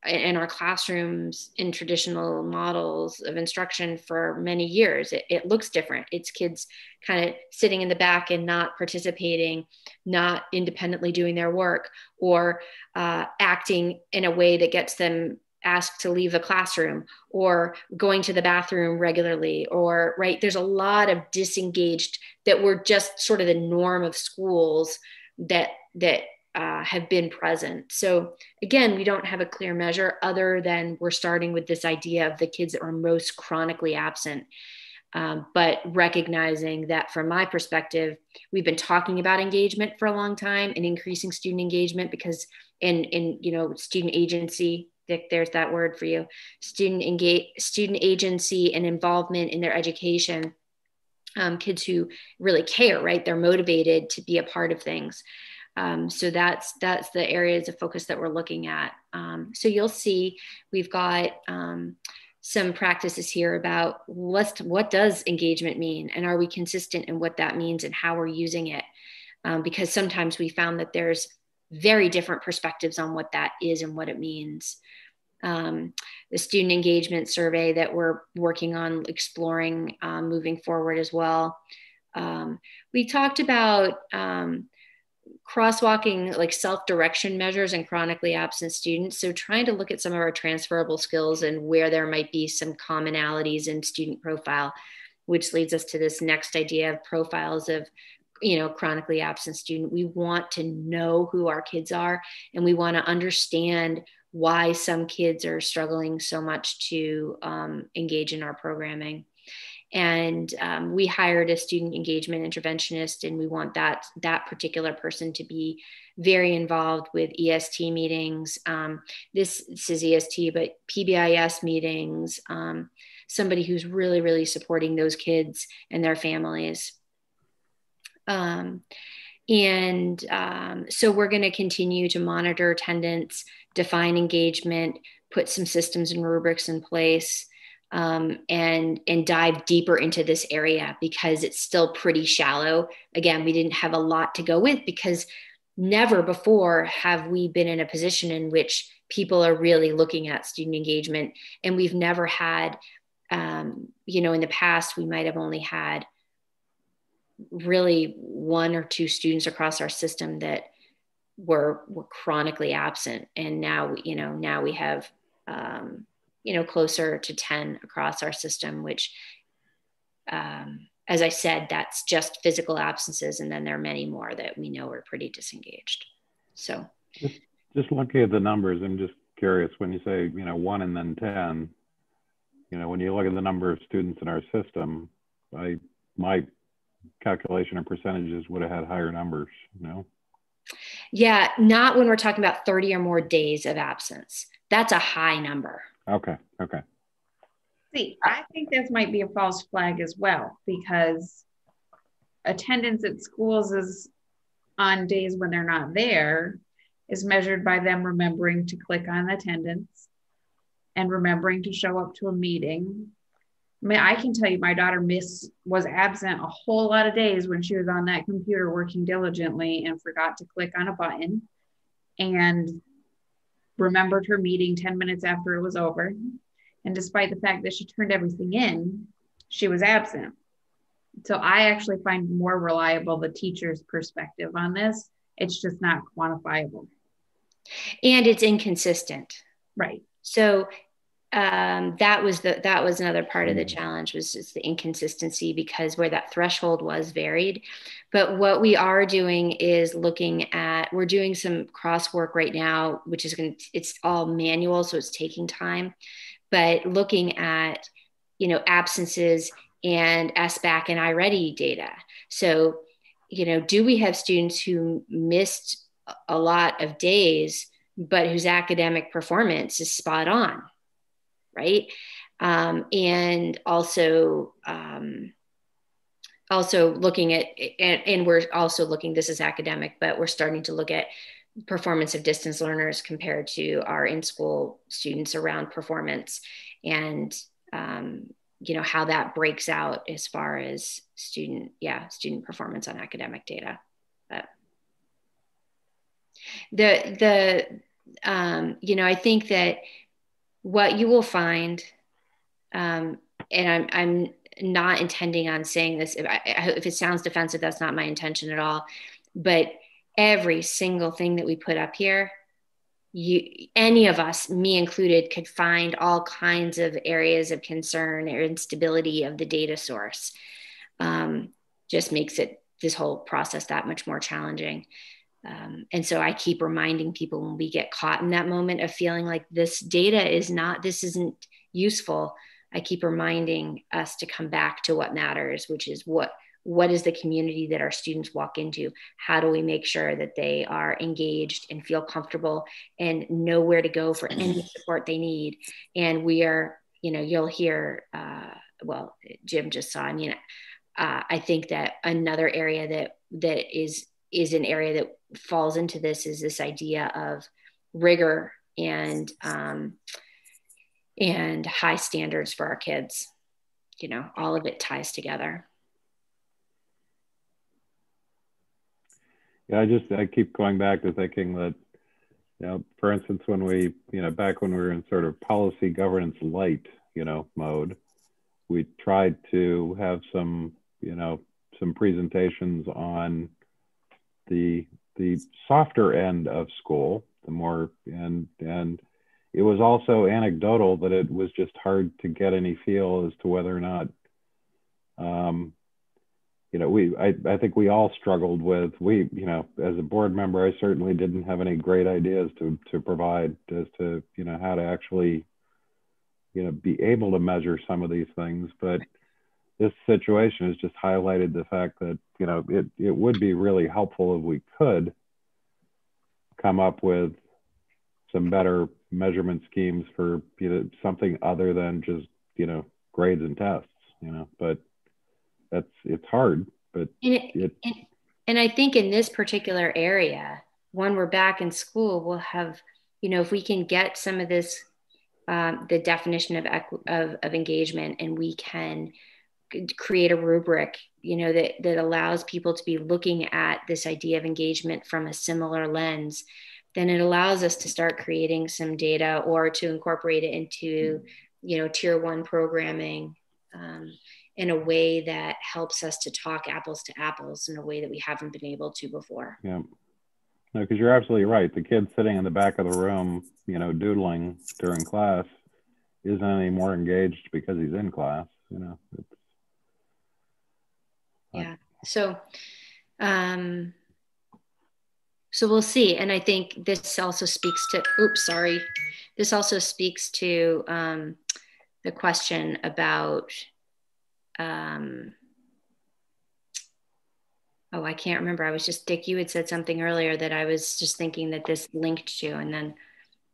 in our classrooms in traditional models of instruction for many years. It looks different. It's kids kind of sitting in the back and not participating, not independently doing their work, or acting in a way that gets them asked to leave the classroom, or going to the bathroom regularly, or, right, there's a lot of disengaged that were just sort of the norm of schools that have been present. So again, we don't have a clear measure other than we're starting with this idea of the kids that were most chronically absent. But recognizing that from my perspective, we've been talking about engagement for a long time and increasing student engagement, because in you know, student agency, there's that word for you, student agency and involvement in their education, kids who really care, right? They're motivated to be a part of things. So that's the areas of focus that we're looking at. So you'll see we've got some practices here about what does engagement mean, and are we consistent in what that means and how we're using it? Because sometimes we found that there's very different perspectives on what that is and what it means. The student engagement survey that we're working on exploring moving forward as well. We talked about crosswalking, like self-direction measures and chronically absent students. So trying to look at some of our transferable skills and where there might be some commonalities in student profile, which leads us to this next idea of profiles of, you know, chronically absent student. We want to know who our kids are, and we want to understand why some kids are struggling so much to engage in our programming. And we hired a student engagement interventionist, and we want that particular person to be very involved with EST meetings. This is EST, but PBIS meetings, somebody who's really, really supporting those kids and their families. So we're going to continue to monitor attendance, define engagement, put some systems and rubrics in place. and dive deeper into this area because it's still pretty shallow. Again, we didn't have a lot to go with because never before have we been in a position in which people are really looking at student engagement. And we've never had, you know, in the past, we might have only had really 1 or 2 students across our system that were chronically absent. And now, you know, now we have, you know, closer to 10 across our system, which, as I said, that's just physical absences. And then there are many more that we know are pretty disengaged. So just looking at the numbers, I'm just curious when you say, you know, 1 and then 10, you know, when you look at the number of students in our system, my calculation of percentages would have had higher numbers, you know? Yeah, not when we're talking about 30 or more days of absence. That's a high number. Okay. See, I think this might be a false flag as well, because attendance at schools is on days when they're not there is measured by them remembering to click on attendance and remembering to show up to a meeting. I mean, I can tell you my daughter was absent a whole lot of days when she was on that computer working diligently and forgot to click on a button and remembered her meeting 10 minutes after it was over. And despite the fact that she turned everything in, she was absent. So I actually find more reliable the teacher's perspective on this. It's just not quantifiable. And it's inconsistent. Right. So that was another part of the challenge, was just the inconsistency, because where that threshold was varied. But what we are doing is we're doing some crosswork right now, which is it's all manual, so it's taking time, but looking at, you know, absences and SBAC and iReady data. So, you know, do we have students who missed a lot of days, but whose academic performance is spot on? Right. And also looking at, and we're also looking, this is academic, but we're starting to look at performance of distance learners compared to our in-school students around performance, and, you know, how that breaks out as far as student performance on academic data. But you know, I think that what you will find, and I'm not intending on saying this, if it sounds defensive, that's not my intention at all, but every single thing that we put up here, any of us, me included, could find all kinds of areas of concern or instability of the data source. Just makes this whole process that much more challenging. And so I keep reminding people when we get caught in that moment of feeling like this isn't useful, I keep reminding us to come back to what matters, which is what is the community that our students walk into? How do we make sure that they are engaged and feel comfortable and know where to go for any support they need? And we are, you know, you'll hear, well, Jim just saw, I mean, I think that another area that is an area that falls into this is this idea of rigor and high standards for our kids. You know, all of it ties together. Yeah, I keep going back to thinking that, you know, for instance, when we, you know, back when we were in sort of policy governance light, you know, mode, we tried to have some, you know, some presentations on the softer end of school, the more, and it was also anecdotal that it was just hard to get any feel as to whether or not, you know, I think we all struggled with, you know, as a board member, I certainly didn't have any great ideas to provide as to, you know, how to actually, you know, be able to measure some of these things. But this situation has just highlighted the fact that, you know, it would be really helpful if we could come up with some better measurement schemes for, you know, something other than just, you know, grades and tests, you know, but it's hard, but and I think in this particular area, when we're back in school, we'll have, you know, if we can get some of this the definition of engagement, and we can create a rubric, that allows people to be looking at this idea of engagement from a similar lens, then it allows us to start creating some data or to incorporate it into, tier 1 programming in a way that helps us to talk apples to apples in a way that we haven't been able to before. Yeah. No, because you're absolutely right. The kid sitting in the back of the room, doodling during class isn't any more engaged because he's in class, Yeah. So we'll see. And I think this also speaks to, this also speaks to the question about, I can't remember. I was just, Dick, you had said something earlier that I was just thinking that this linked to, and then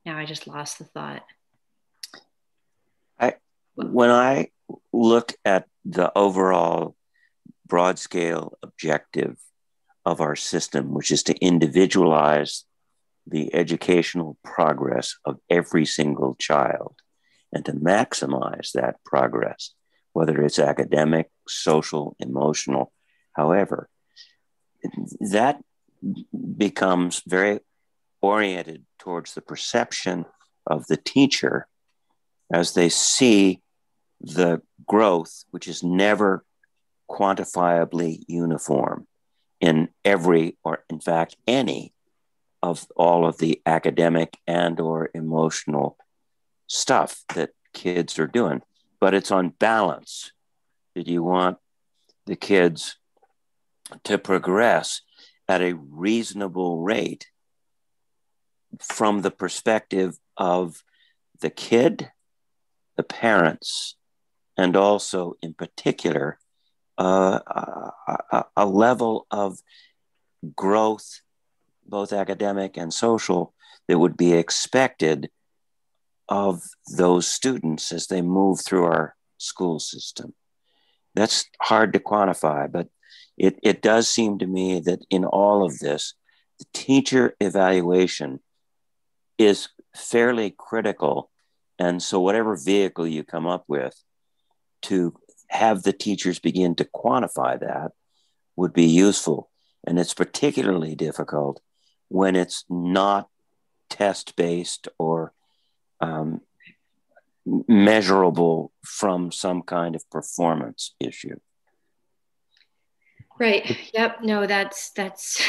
now I just lost the thought. When I look at the overall broad scale objective of our system, which is to individualize the educational progress of every single child and to maximize that progress, whether it's academic, social, emotional, however, that becomes very oriented towards the perception of the teacher as they see the growth, which is never quantifiably uniform in every, or in fact, any of all of the academic and or emotional stuff that kids are doing. But it's on balance that you want the kids to progress at a reasonable rate from the perspective of the kid, the parents, and also in particular, a level of growth, both academic and social, that would be expected of those students as they move through our school system. That's hard to quantify, but it does seem to me that in all of this, the teacher evaluation is fairly critical. And so whatever vehicle you come up with to have the teachers begin to quantify that would be useful. And it's particularly difficult when it's not test-based or measurable from some kind of performance issue. Right. Yep. No, that's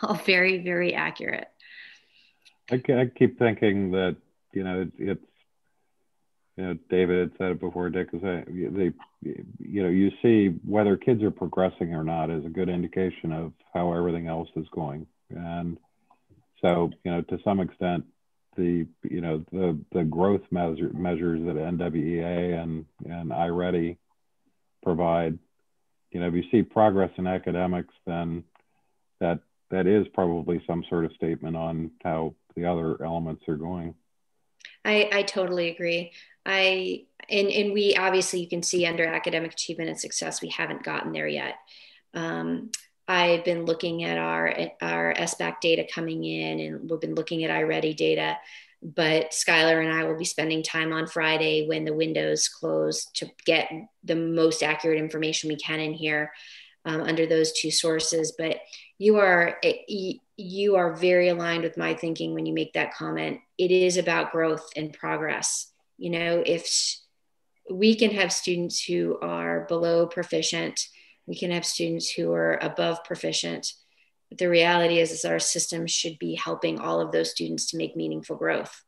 all very, very accurate. I keep thinking that, it's, David had said it before, Dick, is that you see whether kids are progressing or not is a good indication of how everything else is going. And so, to some extent, the growth measures that NWEA and iReady provide, if you see progress in academics, then that is probably some sort of statement on how the other elements are going. I totally agree. And we obviously, you can see under academic achievement and success, we haven't gotten there yet. I've been looking at our SBAC data coming in, and we've been looking at iReady data, but Skylar and I will be spending time on Friday when the windows close to get the most accurate information we can in here under those two sources. But you are very aligned with my thinking when you make that comment. It is about growth and progress. If we can have students who are below proficient, we can have students who are above proficient. But the reality is our system should be helping all of those students to make meaningful growth.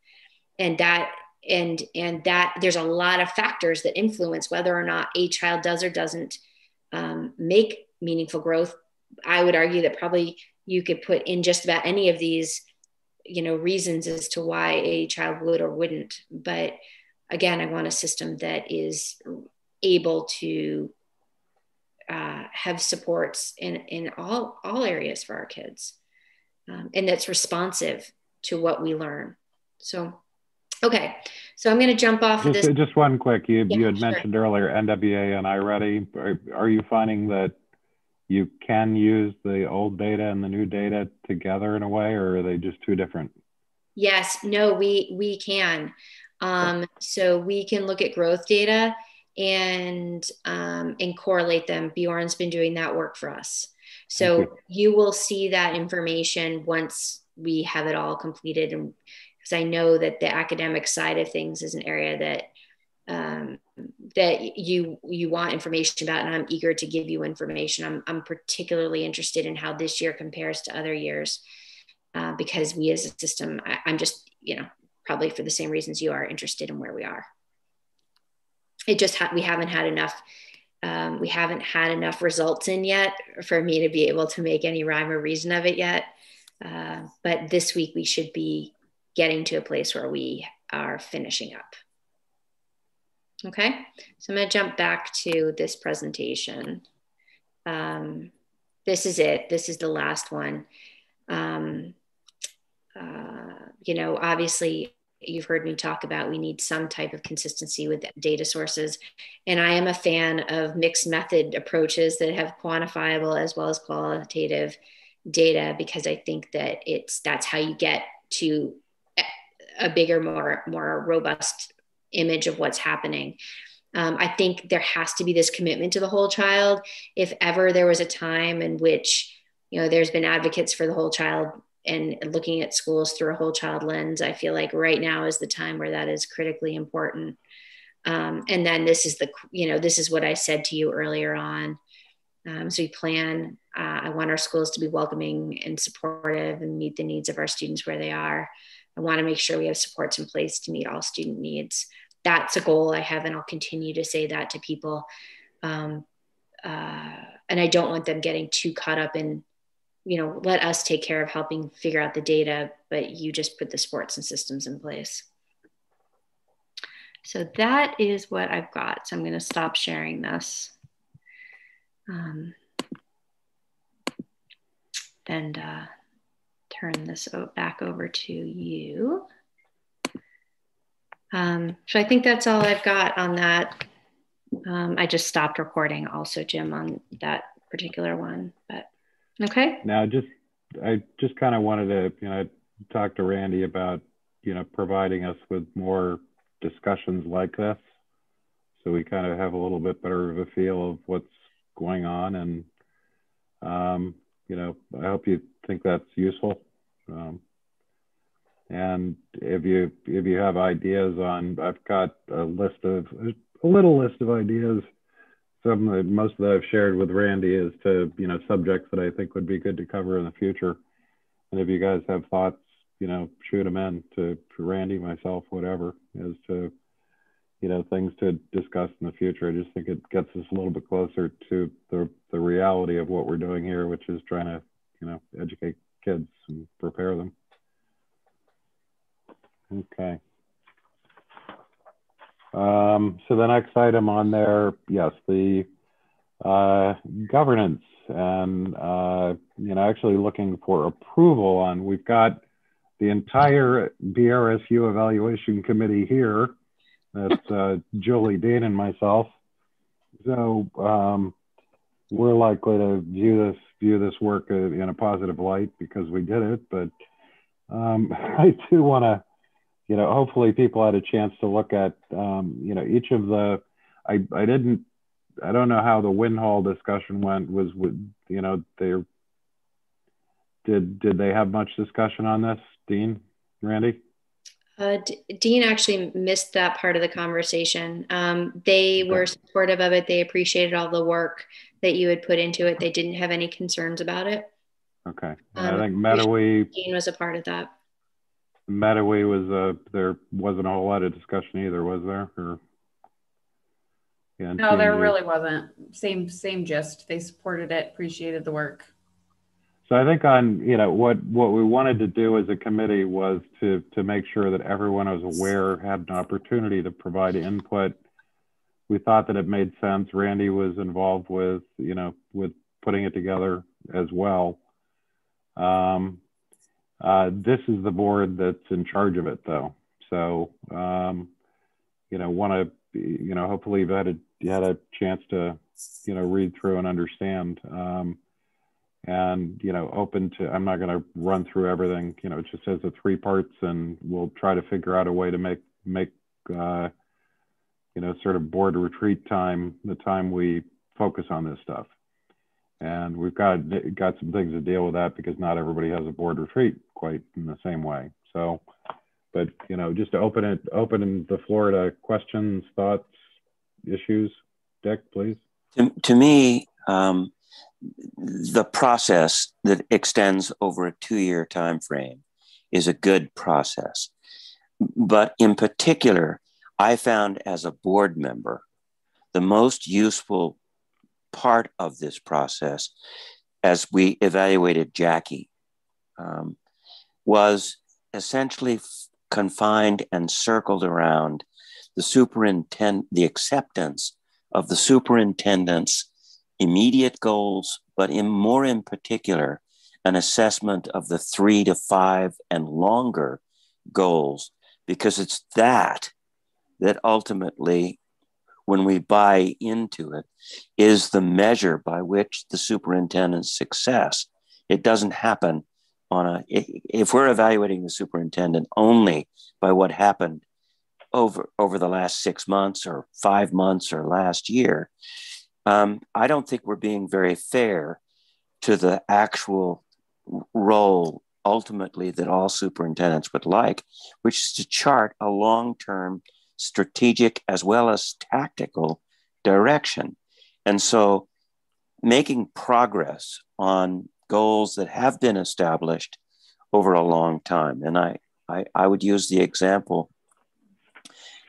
And that there's a lot of factors that influence whether or not a child does or doesn't make meaningful growth. I would argue that probably you could put in just about any of these, reasons as to why a child would or wouldn't. But again, I want a system that is able to have supports in all areas for our kids, and that's responsive to what we learn. So, okay, so I'm going to jump off of this. Just one quick, you had mentioned earlier NWA and iReady. Are you finding that you can use the old data and the new data together in a way, or are they just two different? Yes, no, we can. So we can look at growth data and correlate them. Bjorn's been doing that work for us. So you will see that information once we have it all completed. And because I know that the academic side of things is an area that that you want information about, and I'm eager to give you information. I'm particularly interested in how this year compares to other years, because we as a system, I'm just, probably for the same reasons you are, interested in where we are. It just we haven't had enough results in yet for me to be able to make any rhyme or reason of it yet. But this week we should be getting to a place where we are finishing up. Okay, so I'm going to jump back to this presentation. This is it. This is the last one. Obviously, you've heard me talk about we need some type of consistency with data sources. And I am a fan of mixed method approaches that have quantifiable as well as qualitative data, because I think that that's how you get to a bigger, more robust image of what's happening. I think there has to be this commitment to the whole child. If ever there was a time in which, there's been advocates for the whole child and looking at schools through a whole child lens, I feel like right now is the time where that is critically important. And then this is what I said to you earlier on. So we plan, I want our schools to be welcoming and supportive and meet the needs of our students where they are. I want to make sure we have supports in place to meet all student needs. That's a goal I have, and I'll continue to say that to people. And I don't want them getting too caught up in, let us take care of helping figure out the data, but you just put the supports and systems in place. So that is what I've got. So I'm going to stop sharing this. And turn this back over to you. So I think that's all I've got on that. I just stopped recording also, Jim, on that particular one, but okay. Now, I just kind of wanted to, talk to Randy about, providing us with more discussions like this, so we kind of have a little bit better of a feel of what's going on. And, I hope you think that's useful. And if you have ideas on, I've got a little list of ideas. Most of that I've shared with Randy is to, subjects that I think would be good to cover in the future. And if you guys have thoughts, shoot them in to Randy, myself, whatever, as to, things to discuss in the future. I just think it gets us a little bit closer to the reality of what we're doing here, which is trying to, educate kids and prepare them. Okay. So the next item on there, yes, the governance, and actually looking for approval on. We've got the entire BRSU evaluation committee here. That's Julie, Dean, and myself. So we're likely to view this work in a positive light because we did it. But I do want to, hopefully people had a chance to look at, each of the. I don't know how the Winhall discussion went. Did they have much discussion on this, Dean, Randy? Dean actually missed that part of the conversation. They were supportive of it. They appreciated all the work that you had put into it. They didn't have any concerns about it. Okay. I think Meadowy. Dean was a part of that. Meadowy was there wasn't a whole lot of discussion either, was there? Or, yeah, no, there really wasn't. Same gist. They supported it, appreciated the work. So I think on, what we wanted to do as a committee was to make sure that everyone was aware, had an opportunity to provide input. We thought that it made sense. Randy was involved with, with putting it together as well. This is the board that's in charge of it, though. So, hopefully you had a chance to, read through and understand. And, open to, I'm not going to run through everything, it just says the 3 parts, and we'll try to figure out a way to make sort of board retreat time, the time we focus on this stuff. And we've got some things to deal with that because not everybody has a board retreat quite in the same way. So, but just to open the floor to questions, thoughts, issues. Dick, please. To me, the process that extends over a 2-year time frame is a good process. But in particular, I found as a board member, the most useful part of this process as we evaluated Jackie was essentially confined and circled around the acceptance of the superintendent's immediate goals, but more in particular, an assessment of the 3 to 5 and longer goals, because it's that ultimately, when we buy into it, is the measure by which the superintendent's success. It doesn't happen if we're evaluating the superintendent only by what happened over the last 6 months or 5 months or last year, I don't think we're being very fair to the actual role ultimately that all superintendents would like, which is to chart a long-term strategic as well as tactical direction. And so making progress on goals that have been established over a long time. And I would use the example,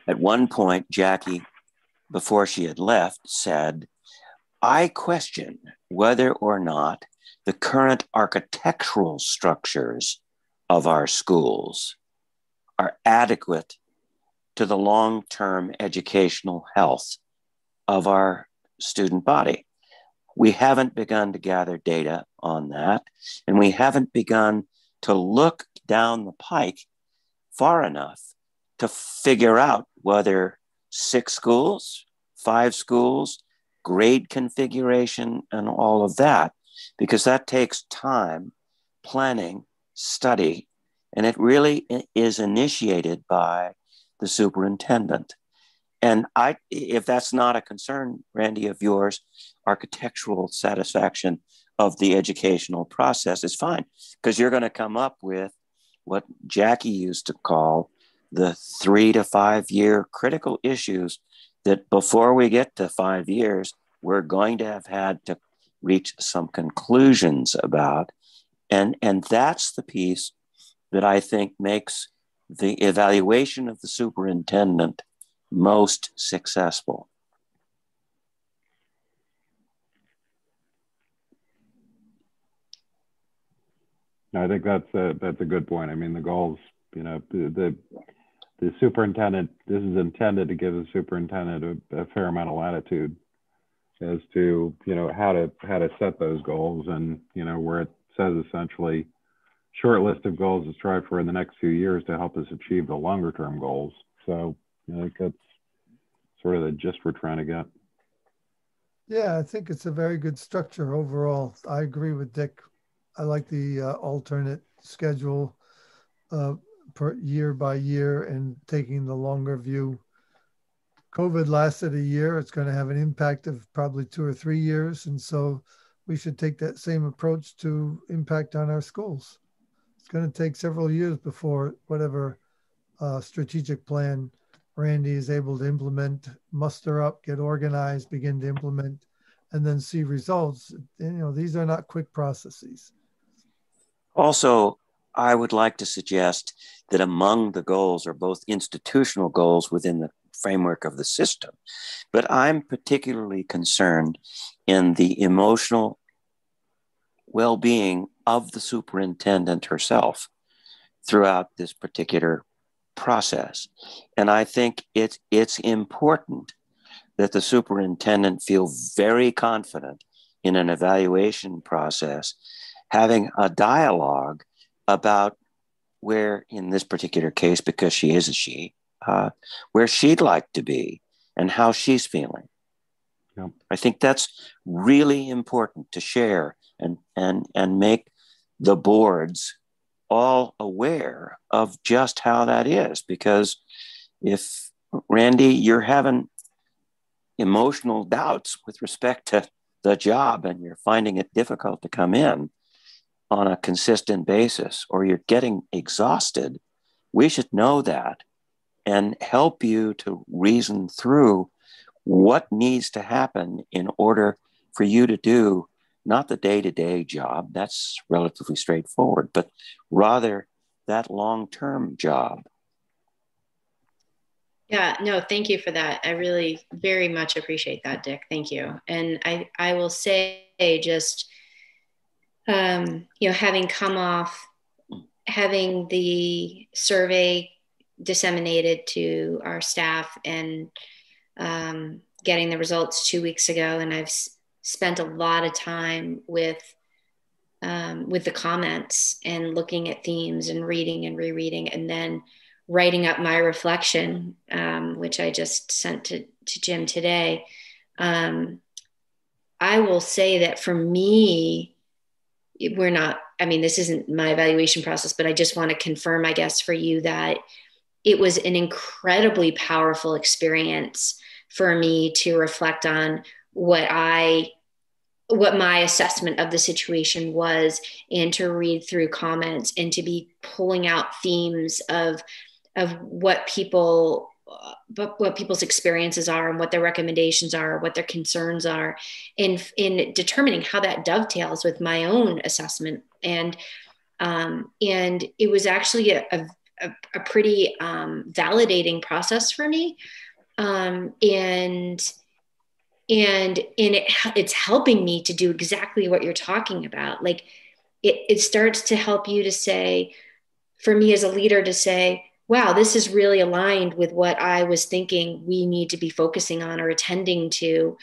at one point, Jackie, before she had left, said, I question whether or not the current architectural structures of our schools are adequate to the long-term educational health of our student body. We haven't begun to gather data on that, and we haven't begun to look down the pike far enough to figure out whether 6 schools, 5 schools, grade configuration, and all of that, because that takes time, planning, study, and it really is initiated by the superintendent. And if that's not a concern, Randy, of yours, architectural satisfaction of the educational process is fine, because you're going to come up with what Jackie used to call the 3 to 5 year critical issues that before we get to 5 years, we're going to have had to reach some conclusions about. And that's the piece that I think makes the evaluation of the superintendent most successful. I think that's a good point. I mean, the goals, the superintendent, this is intended to give the superintendent a fair amount of latitude as to, how to set those goals, and, where it says essentially short list of goals to strive for in the next few years to help us achieve the longer term goals. So I think that's sort of the gist we're trying to get. Yeah, I think it's a very good structure overall. I agree with Dick. I like the alternate schedule per year by year and taking the longer view. COVID lasted a year. It's going to have an impact of probably 2 or 3 years. And so we should take that same approach to impact on our schools. It's going to take several years before whatever strategic plan Randy is able to implement, muster up, get organized, begin to implement, and then see results. These are not quick processes. Also, I would like to suggest that among the goals are both institutional goals within the framework of the system, but I'm particularly concerned in the emotional well-being of the superintendent herself throughout this particular process. And I think it's important that the superintendent feel very confident in an evaluation process, having a dialogue about where, in this particular case, because she is a she, where she'd like to be and how she's feeling. Yep. I think that's really important to share and make the boards all aware of just how that is, because if Randy, you're having emotional doubts with respect to the job, and you're finding it difficult to come in on a consistent basis, or you're getting exhausted. We should know that and help you to reason through what needs to happen in order for you to do not the day-to-day job, that's relatively straightforward, but rather that long-term job. Yeah, no, thank you for that. I really very much appreciate that, Dick. Thank you. And I will say just, having come off, having the survey disseminated to our staff and getting the results 2 weeks ago, and I've spent a lot of time with the comments and looking at themes and reading and rereading, and then writing up my reflection, which I just sent to Jim today. I will say that for me, this isn't my evaluation process, but I just want to confirm, I guess, for you that it was an incredibly powerful experience for me to reflect on what my assessment of the situation was, and to read through comments and to be pulling out themes of what people's experiences are and what their recommendations are, what their concerns are, in determining how that dovetails with my own assessment. And it was actually a pretty validating process for me. It's helping me to do exactly what you're talking about. Like it starts to help you to say, for me as a leader, to say, wow, this is really aligned with what I was thinking we need to be focusing on or attending to.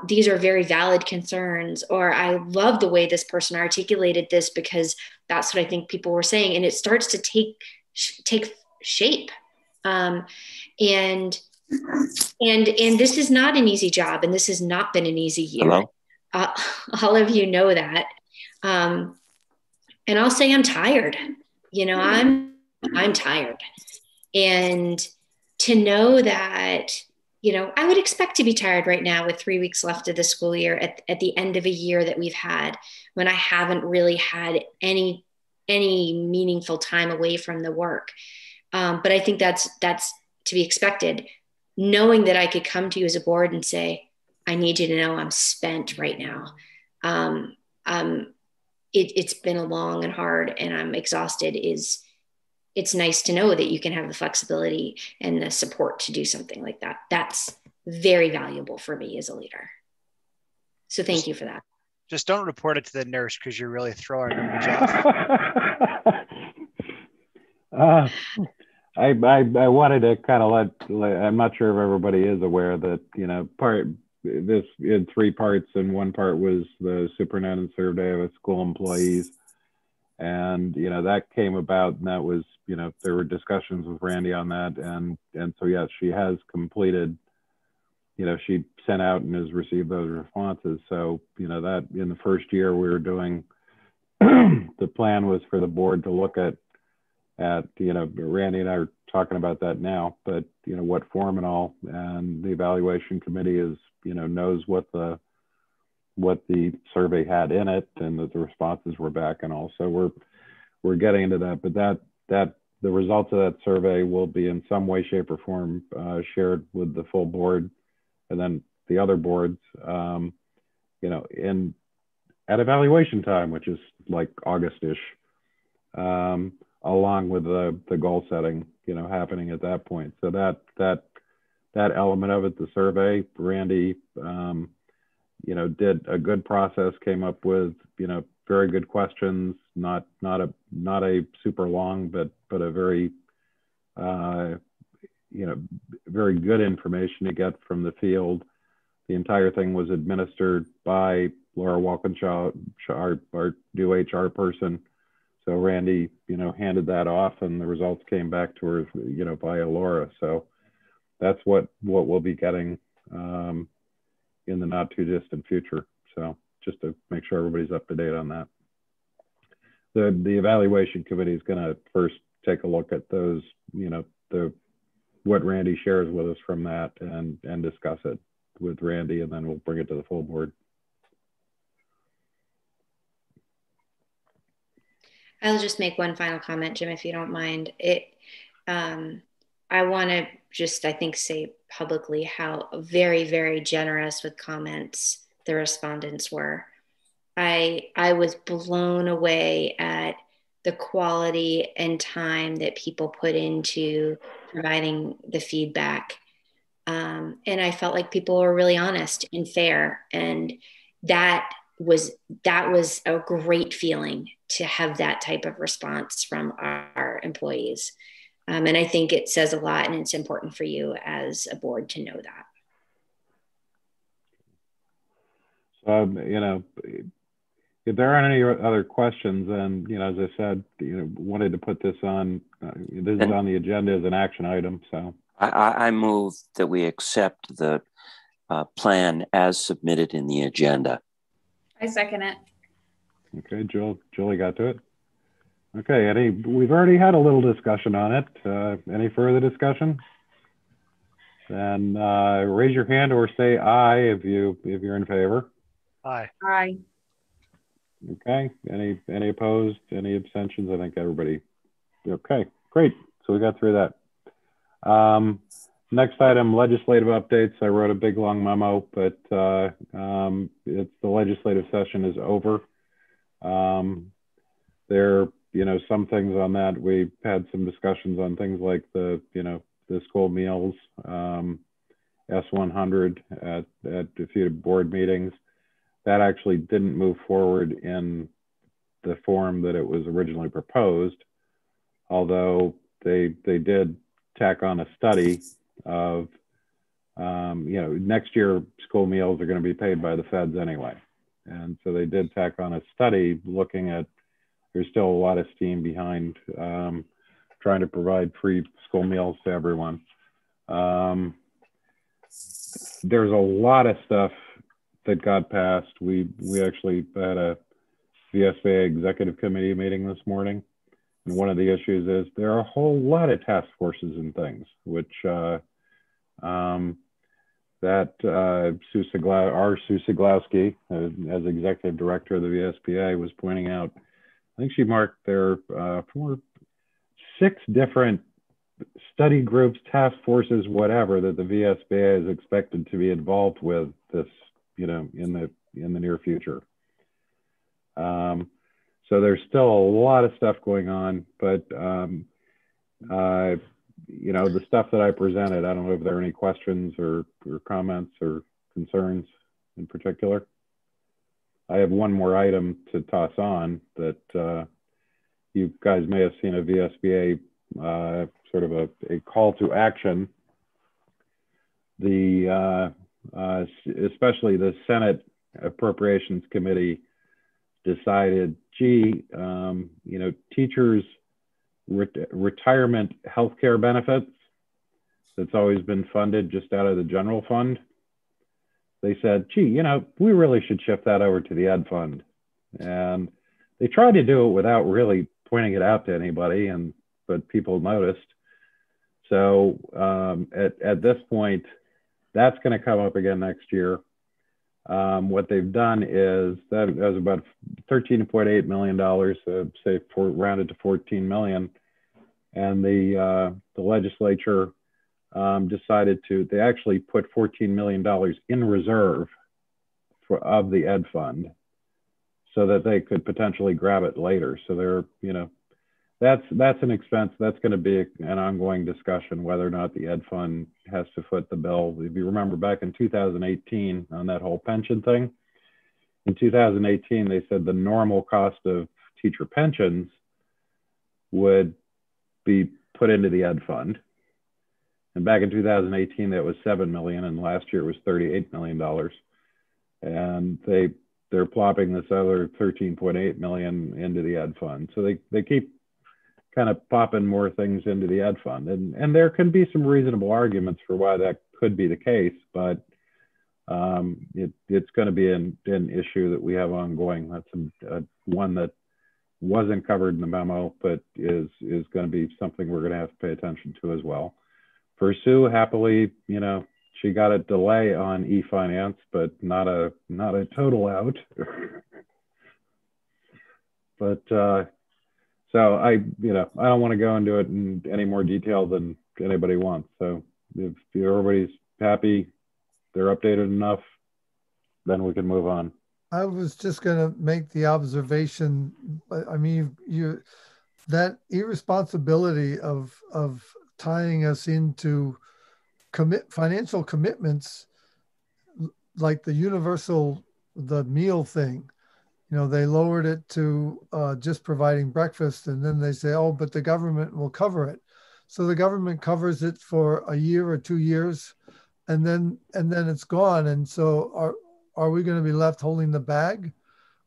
These are very valid concerns, or I love the way this person articulated this because that's what I think people were saying. And it starts to take shape. And this is not an easy job, and this has not been an easy year. Hello? All of you know that. And I'll say I'm tired. I'm tired. And to know that, I would expect to be tired right now with 3 weeks left of the school year at the end of a year that we've had, when I haven't really had any meaningful time away from the work. But I think that's to be expected. Knowing that I could come to you as a board and say, I need you to know I'm spent right now. It's been a long and hard, and I'm exhausted. It's nice to know that you can have the flexibility and the support to do something like that. That's very valuable for me as a leader. So thank you for that. Just don't report it to the nurse, because you're really throwing everybody off. I wanted to kind of let, I'm not sure if everybody is aware that, this in 3 parts, and 1 part was the superintendent survey of school employees. And, that came about, and that was, there were discussions with Randy on that. And so, yes, she has completed, she sent out and has received those responses. So, that in the first year we were doing, the plan was for the board to look at, Randy and I are talking about that now, but, what form and all, and the evaluation committee is, knows what the survey had in it, and that the responses were back, and also we're getting into that. But that the results of that survey will be in some way, shape, or form shared with the full board, and then the other boards, in at evaluation time, which is like August-ish, along with the goal setting, happening at that point. So that element of it, the survey, Randy, did a good process, came up with, very good questions, not a super long, but a very, very good information to get from the field. The entire thing was administered by Laura Walkinshaw, our new HR person. So Randy, handed that off, and the results came back to her, via Laura. So that's what we'll be getting in the not too distant future. So just to make sure everybody's up to date on that. The evaluation committee is going to first take a look at those, the what Randy shares with us from that and discuss it with Randy, and then we'll bring it to the full board. I'll just make one final comment, Jim, if you don't mind. I want to just, I think, say publicly how very, very generous with comments the respondents were. I was blown away at the quality and time that people put into providing the feedback. And I felt like people were really honest and fair. And that was a great feeling to have that type of response from our employees. And I think it says a lot, and it's important for you as a board to know that. You know, if there aren't any other questions, then, you know, as I said, you know, wanted to put this on, this is on the agenda as an action item, so. I move that we accept the plan as submitted in the agenda. I second it. Okay, Julie got to it. Okay, we've already had a little discussion on it. Any further discussion? Then raise your hand or say aye if you're in favor. Aye. Aye. Okay, any opposed, any abstentions? I think everybody, okay, great. So we got through that. Next item, legislative updates. I wrote a big long memo, but the legislative session is over. There, you know, some things on that. We had some discussions on things like the school meals, S100 at a few board meetings. That actually didn't move forward in the form that it was originally proposed, although they did tack on a study of, you know, next year school meals are going to be paid by the feds anyway. And so they did tack on a study looking at, there's still a lot of steam behind trying to provide free school meals to everyone. There's a lot of stuff that got passed. We actually had a VSBA executive committee meeting this morning. And one of the issues is there are a whole lot of task forces and things, which Sue Siglowski, as executive director of the VSBA, was pointing out, I think she marked there 6 different study groups, task forces, whatever, that the VSBA is expected to be involved with this, you know, in the near future. So there's still a lot of stuff going on, but you know, the stuff that I presented, I don't know if there are any questions or comments or concerns in particular. I have one more item to toss on that you guys may have seen a VSBA sort of a call to action. Especially the Senate Appropriations Committee decided, gee, you know, teachers' retirement healthcare benefits that's always been funded just out of the general fund. They said, gee, you know, we really should shift that over to the ed fund. And they tried to do it without really pointing it out to anybody, but people noticed. So at this point, that's going to come up again next year. What they've done is that was about $13.8 million, say rounded to 14 million. And the legislature decided they actually put $14 million in reserve of the ed fund so that they could potentially grab it later. So they're, you know, that's an expense. That's going to be an ongoing discussion whether or not the ed fund has to foot the bill. If you remember back in 2018 on that whole pension thing, in 2018, they said the normal cost of teacher pensions would be put into the ed fund. And back in 2018, that was 7 million, and last year it was $38 million. And they're plopping this other 13.8 million into the ed fund. So they keep kind of popping more things into the ed fund. And there can be some reasonable arguments for why that could be the case, but it's going to be an issue that we have ongoing. That's one that wasn't covered in the memo, but is going to be something we're going to have to pay attention to as well. For Sue, happily, she got a delay on e-finance, but not a total out. But so I don't want to go into it in any more detail than anybody wants. So if everybody's happy, they're updated enough, then we can move on. I was just going to make the observation. I mean, that irresponsibility of tying us into financial commitments, like the meal thing. They lowered it to just providing breakfast, and then they say, oh, but the government will cover it. So the government covers it for a year or 2 years, and then it's gone. And so are we going to be left holding the bag?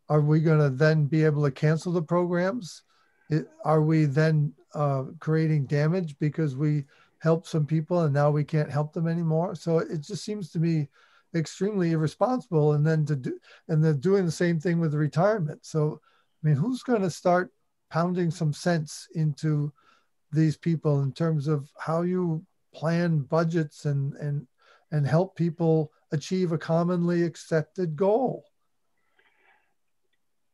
Are we going to then be able to cancel the programs? Are we then creating damage because we helped some people and now we can't help them anymore? So it just seems to me extremely irresponsible. And then they're doing the same thing with the retirement. So, I mean, who's going to start pounding some sense into these people in terms of how you plan budgets and help people achieve a commonly accepted goal?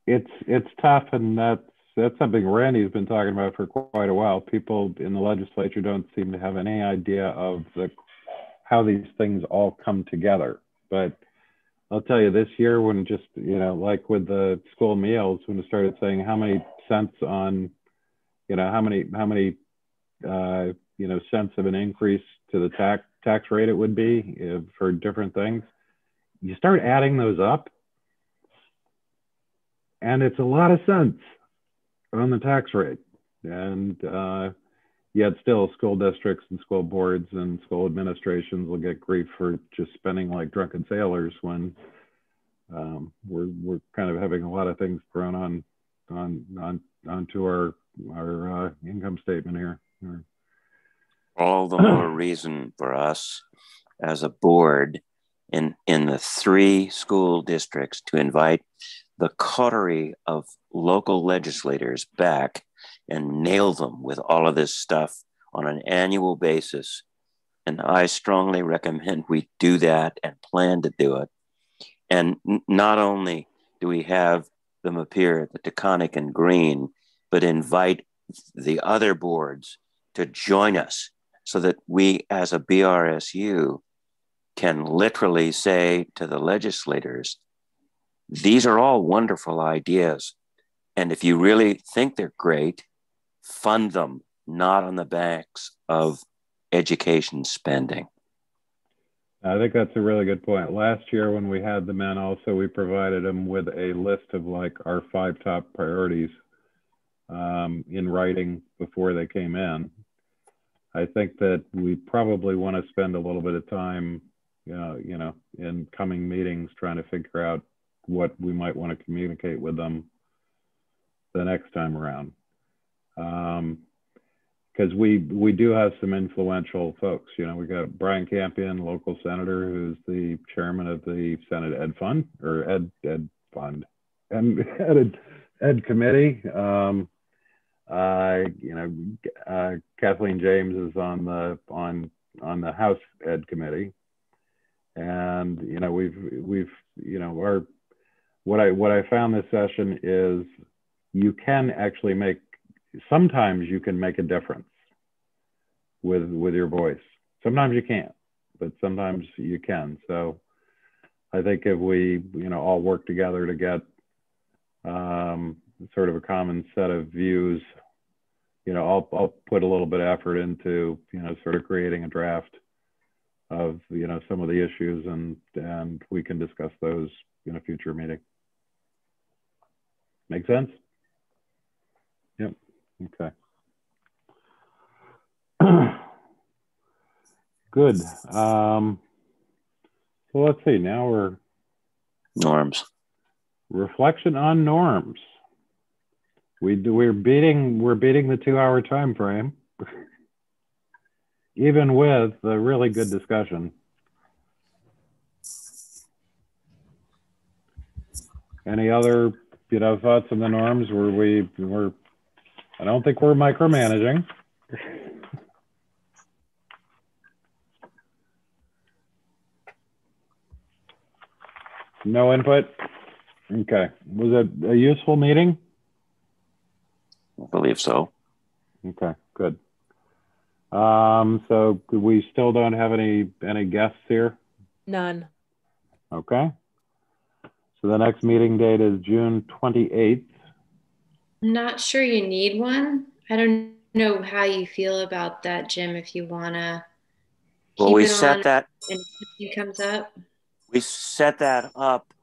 It's tough, and that's something Randy's been talking about for quite a while. People in the legislature don't seem to have any idea of how these things all come together. But I'll tell you, this year, when just, like with the school meals, when it started saying how many cents on, how many cents of an increase to the tax rate it would be for different things, you start adding those up, and it's a lot of cents on the tax rate. And yet still school districts and school boards and school administrations will get grief for just spending like drunken sailors when we're kind of having a lot of things thrown onto our income statement here. All the more reason for us as a board in the 3 school districts to invite the coterie of local legislators back and nail them with all of this stuff on an annual basis. And I strongly recommend we do that and plan to do it. And not only do we have them appear at the Taconic and Green, but invite the other boards to join us so that we as a BRSU can literally say to the legislators, these are all wonderful ideas. And if you really think they're great, fund them, not on the backs of education spending. I think that's a really good point. Last year when we had the men also, we provided them with a list of like our 5 top priorities in writing before they came in. I think that we probably want to spend a little bit of time, in coming meetings trying to figure out what we might want to communicate with them the next time around. Because we do have some influential folks. We got Brian Campion, local senator, who's the chairman of the Senate Ed Fund, or Ed Fund, and Ed Committee. Kathleen James is on the House Ed Committee, and what I found this session is you can actually sometimes you can make a difference with your voice. Sometimes you can't, but sometimes you can. So I think if we all work together to get sort of a common set of views, I'll put a little bit of effort into sort of creating a draft of some of the issues, and we can discuss those in a future meeting. Make sense? Yep. Okay. Good. So let's see. Now we're norms. Reflection on norms. We're beating the 2-hour time frame, even with a really good discussion. Any other thoughts on the norms? I don't think we're micromanaging. No input? Okay. Was it a useful meeting? I believe so. Okay, good. So we still don't have any guests here? None. Okay. So the next meeting date is June 28th. I'm not sure you need one. I don't know how you feel about that, Jim, if you want to Well, keep we it set on that. and something comes up. We set that up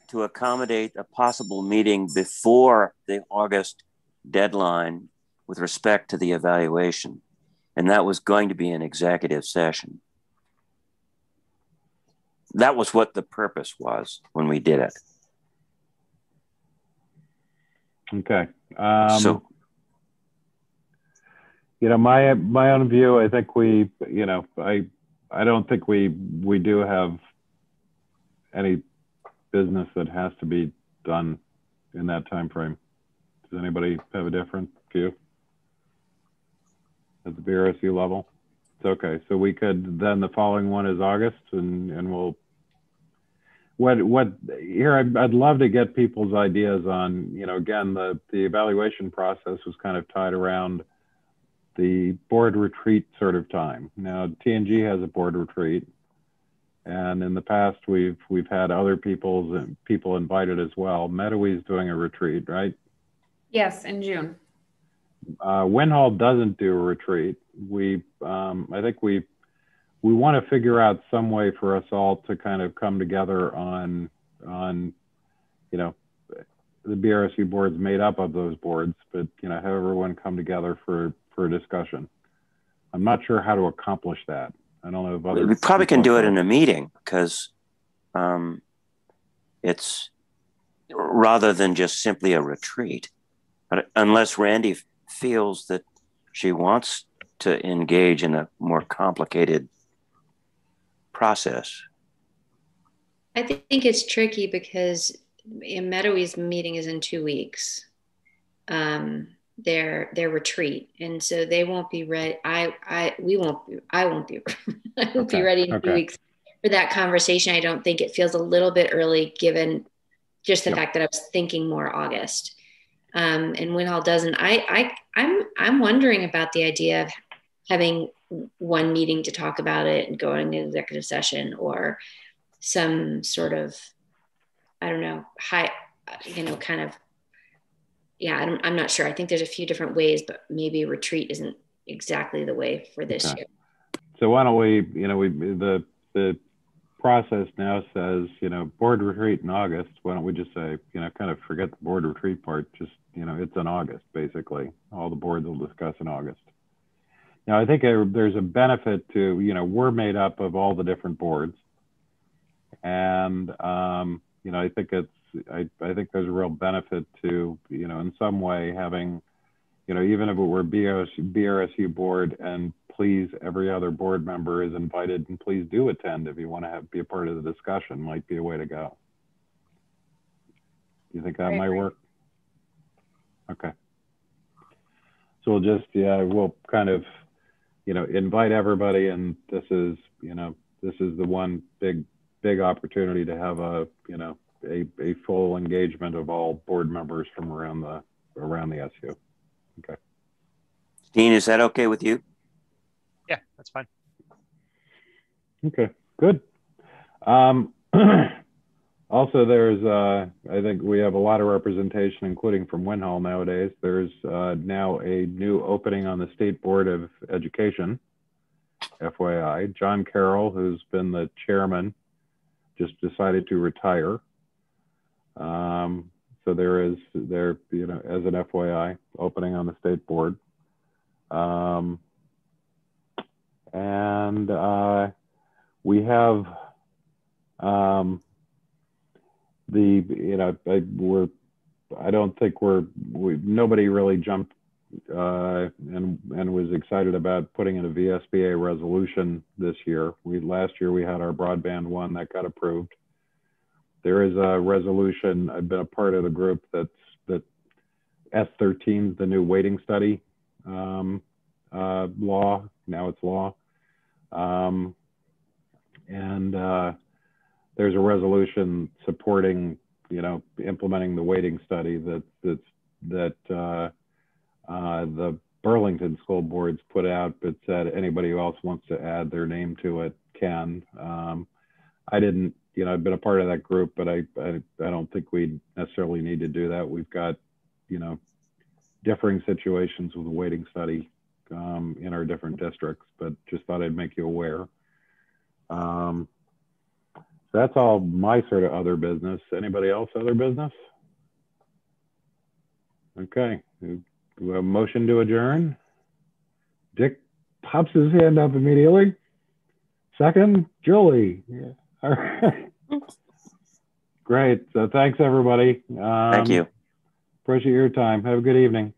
to accommodate a possible meeting before the August deadline with respect to the evaluation. And that was going to be an executive session. That was what the purpose was when we did it. Okay. So, you know, my own view, I think we, you know, I don't think we do have any business that has to be done in that time frame. Does anybody have a different view at the BRSU level? It's okay. So we could, then the following one is August, and we'll, what here, I'd love to get people's ideas on, you know, again, the evaluation process was kind of tied around the board retreat sort of time. Now, TNG has a board retreat, and in the past we've had other people invited as well. Meadowy's doing a retreat, right? Yes, in June. Winhall doesn't do a retreat. I think we want to figure out some way for us all to kind of come together on you know, the BRSU board's made up of those boards, but you know, have everyone come together for a discussion. I'm not sure how to accomplish that. I don't know if other we probably can people do it are- in a meeting, because it's rather than just simply a retreat. But unless Randy feels that she wants to engage in a more complicated process. I think it's tricky because Meadowy's meeting is in 2 weeks. Their retreat, and so they won't be ready. I won't be Okay. ready in Okay. 2 weeks for that conversation. I don't think it feels a little bit early given just the Yep. fact that I was thinking more August. And Winhall doesn't. I'm wondering about the idea of having one meeting to talk about it and going to executive session, or some sort of, I don't know, kind of, yeah, I'm not sure. I think there's a few different ways, but maybe a retreat isn't exactly the way for this Okay. year. So why don't we, you know, the process now says, you know, board retreat in August. Why don't we just say, you know, kind of forget the board retreat part, just, you know, it's in August, basically. All the boards will discuss in August. Now, I think there's a benefit to, you know, we're made up of all the different boards. And, you know, I think I think there's a real benefit to, you know, in some way having, you know, even if it were BRSU board, and please, every other board member is invited, and please do attend if you want to be a part of the discussion, might be a way to go. You think that might work? Okay. So we'll just, yeah, we'll kind of, you know, invite everybody, and this is, you know, this is the one big opportunity to have a, you know, a full engagement of all board members from around the SU. Okay. Dean, is that okay with you? Yeah, that's fine. Okay, good. Also, there's, I think we have a lot of representation, including from Winhall nowadays. There's now a new opening on the State Board of Education, FYI. John Carroll, who's been the chairman, just decided to retire. So there, you know, as an FYI, opening on the state board. And we have you know, I don't think nobody really jumped and was excited about putting in a VSBA resolution this year. Last year we had our broadband one that got approved. There is a resolution. I've been a part of the group that S13 is the new waiting study law. Now it's law. And there's a resolution supporting, you know, implementing the weighting study that the Burlington school boards put out, but said anybody who else wants to add their name to it can. I didn't, you know, I've been a part of that group, but I don't think we necessarily need to do that. We've got, you know, differing situations with the weighting study in our different districts, but just thought I'd make you aware. So that's all my sort of other business. Anybody else other business? Okay, we have a motion to adjourn. Dick pops his hand up immediately. Second, Julie. Yeah. All right. Great. So thanks, everybody. Thank you. Appreciate your time. Have a good evening.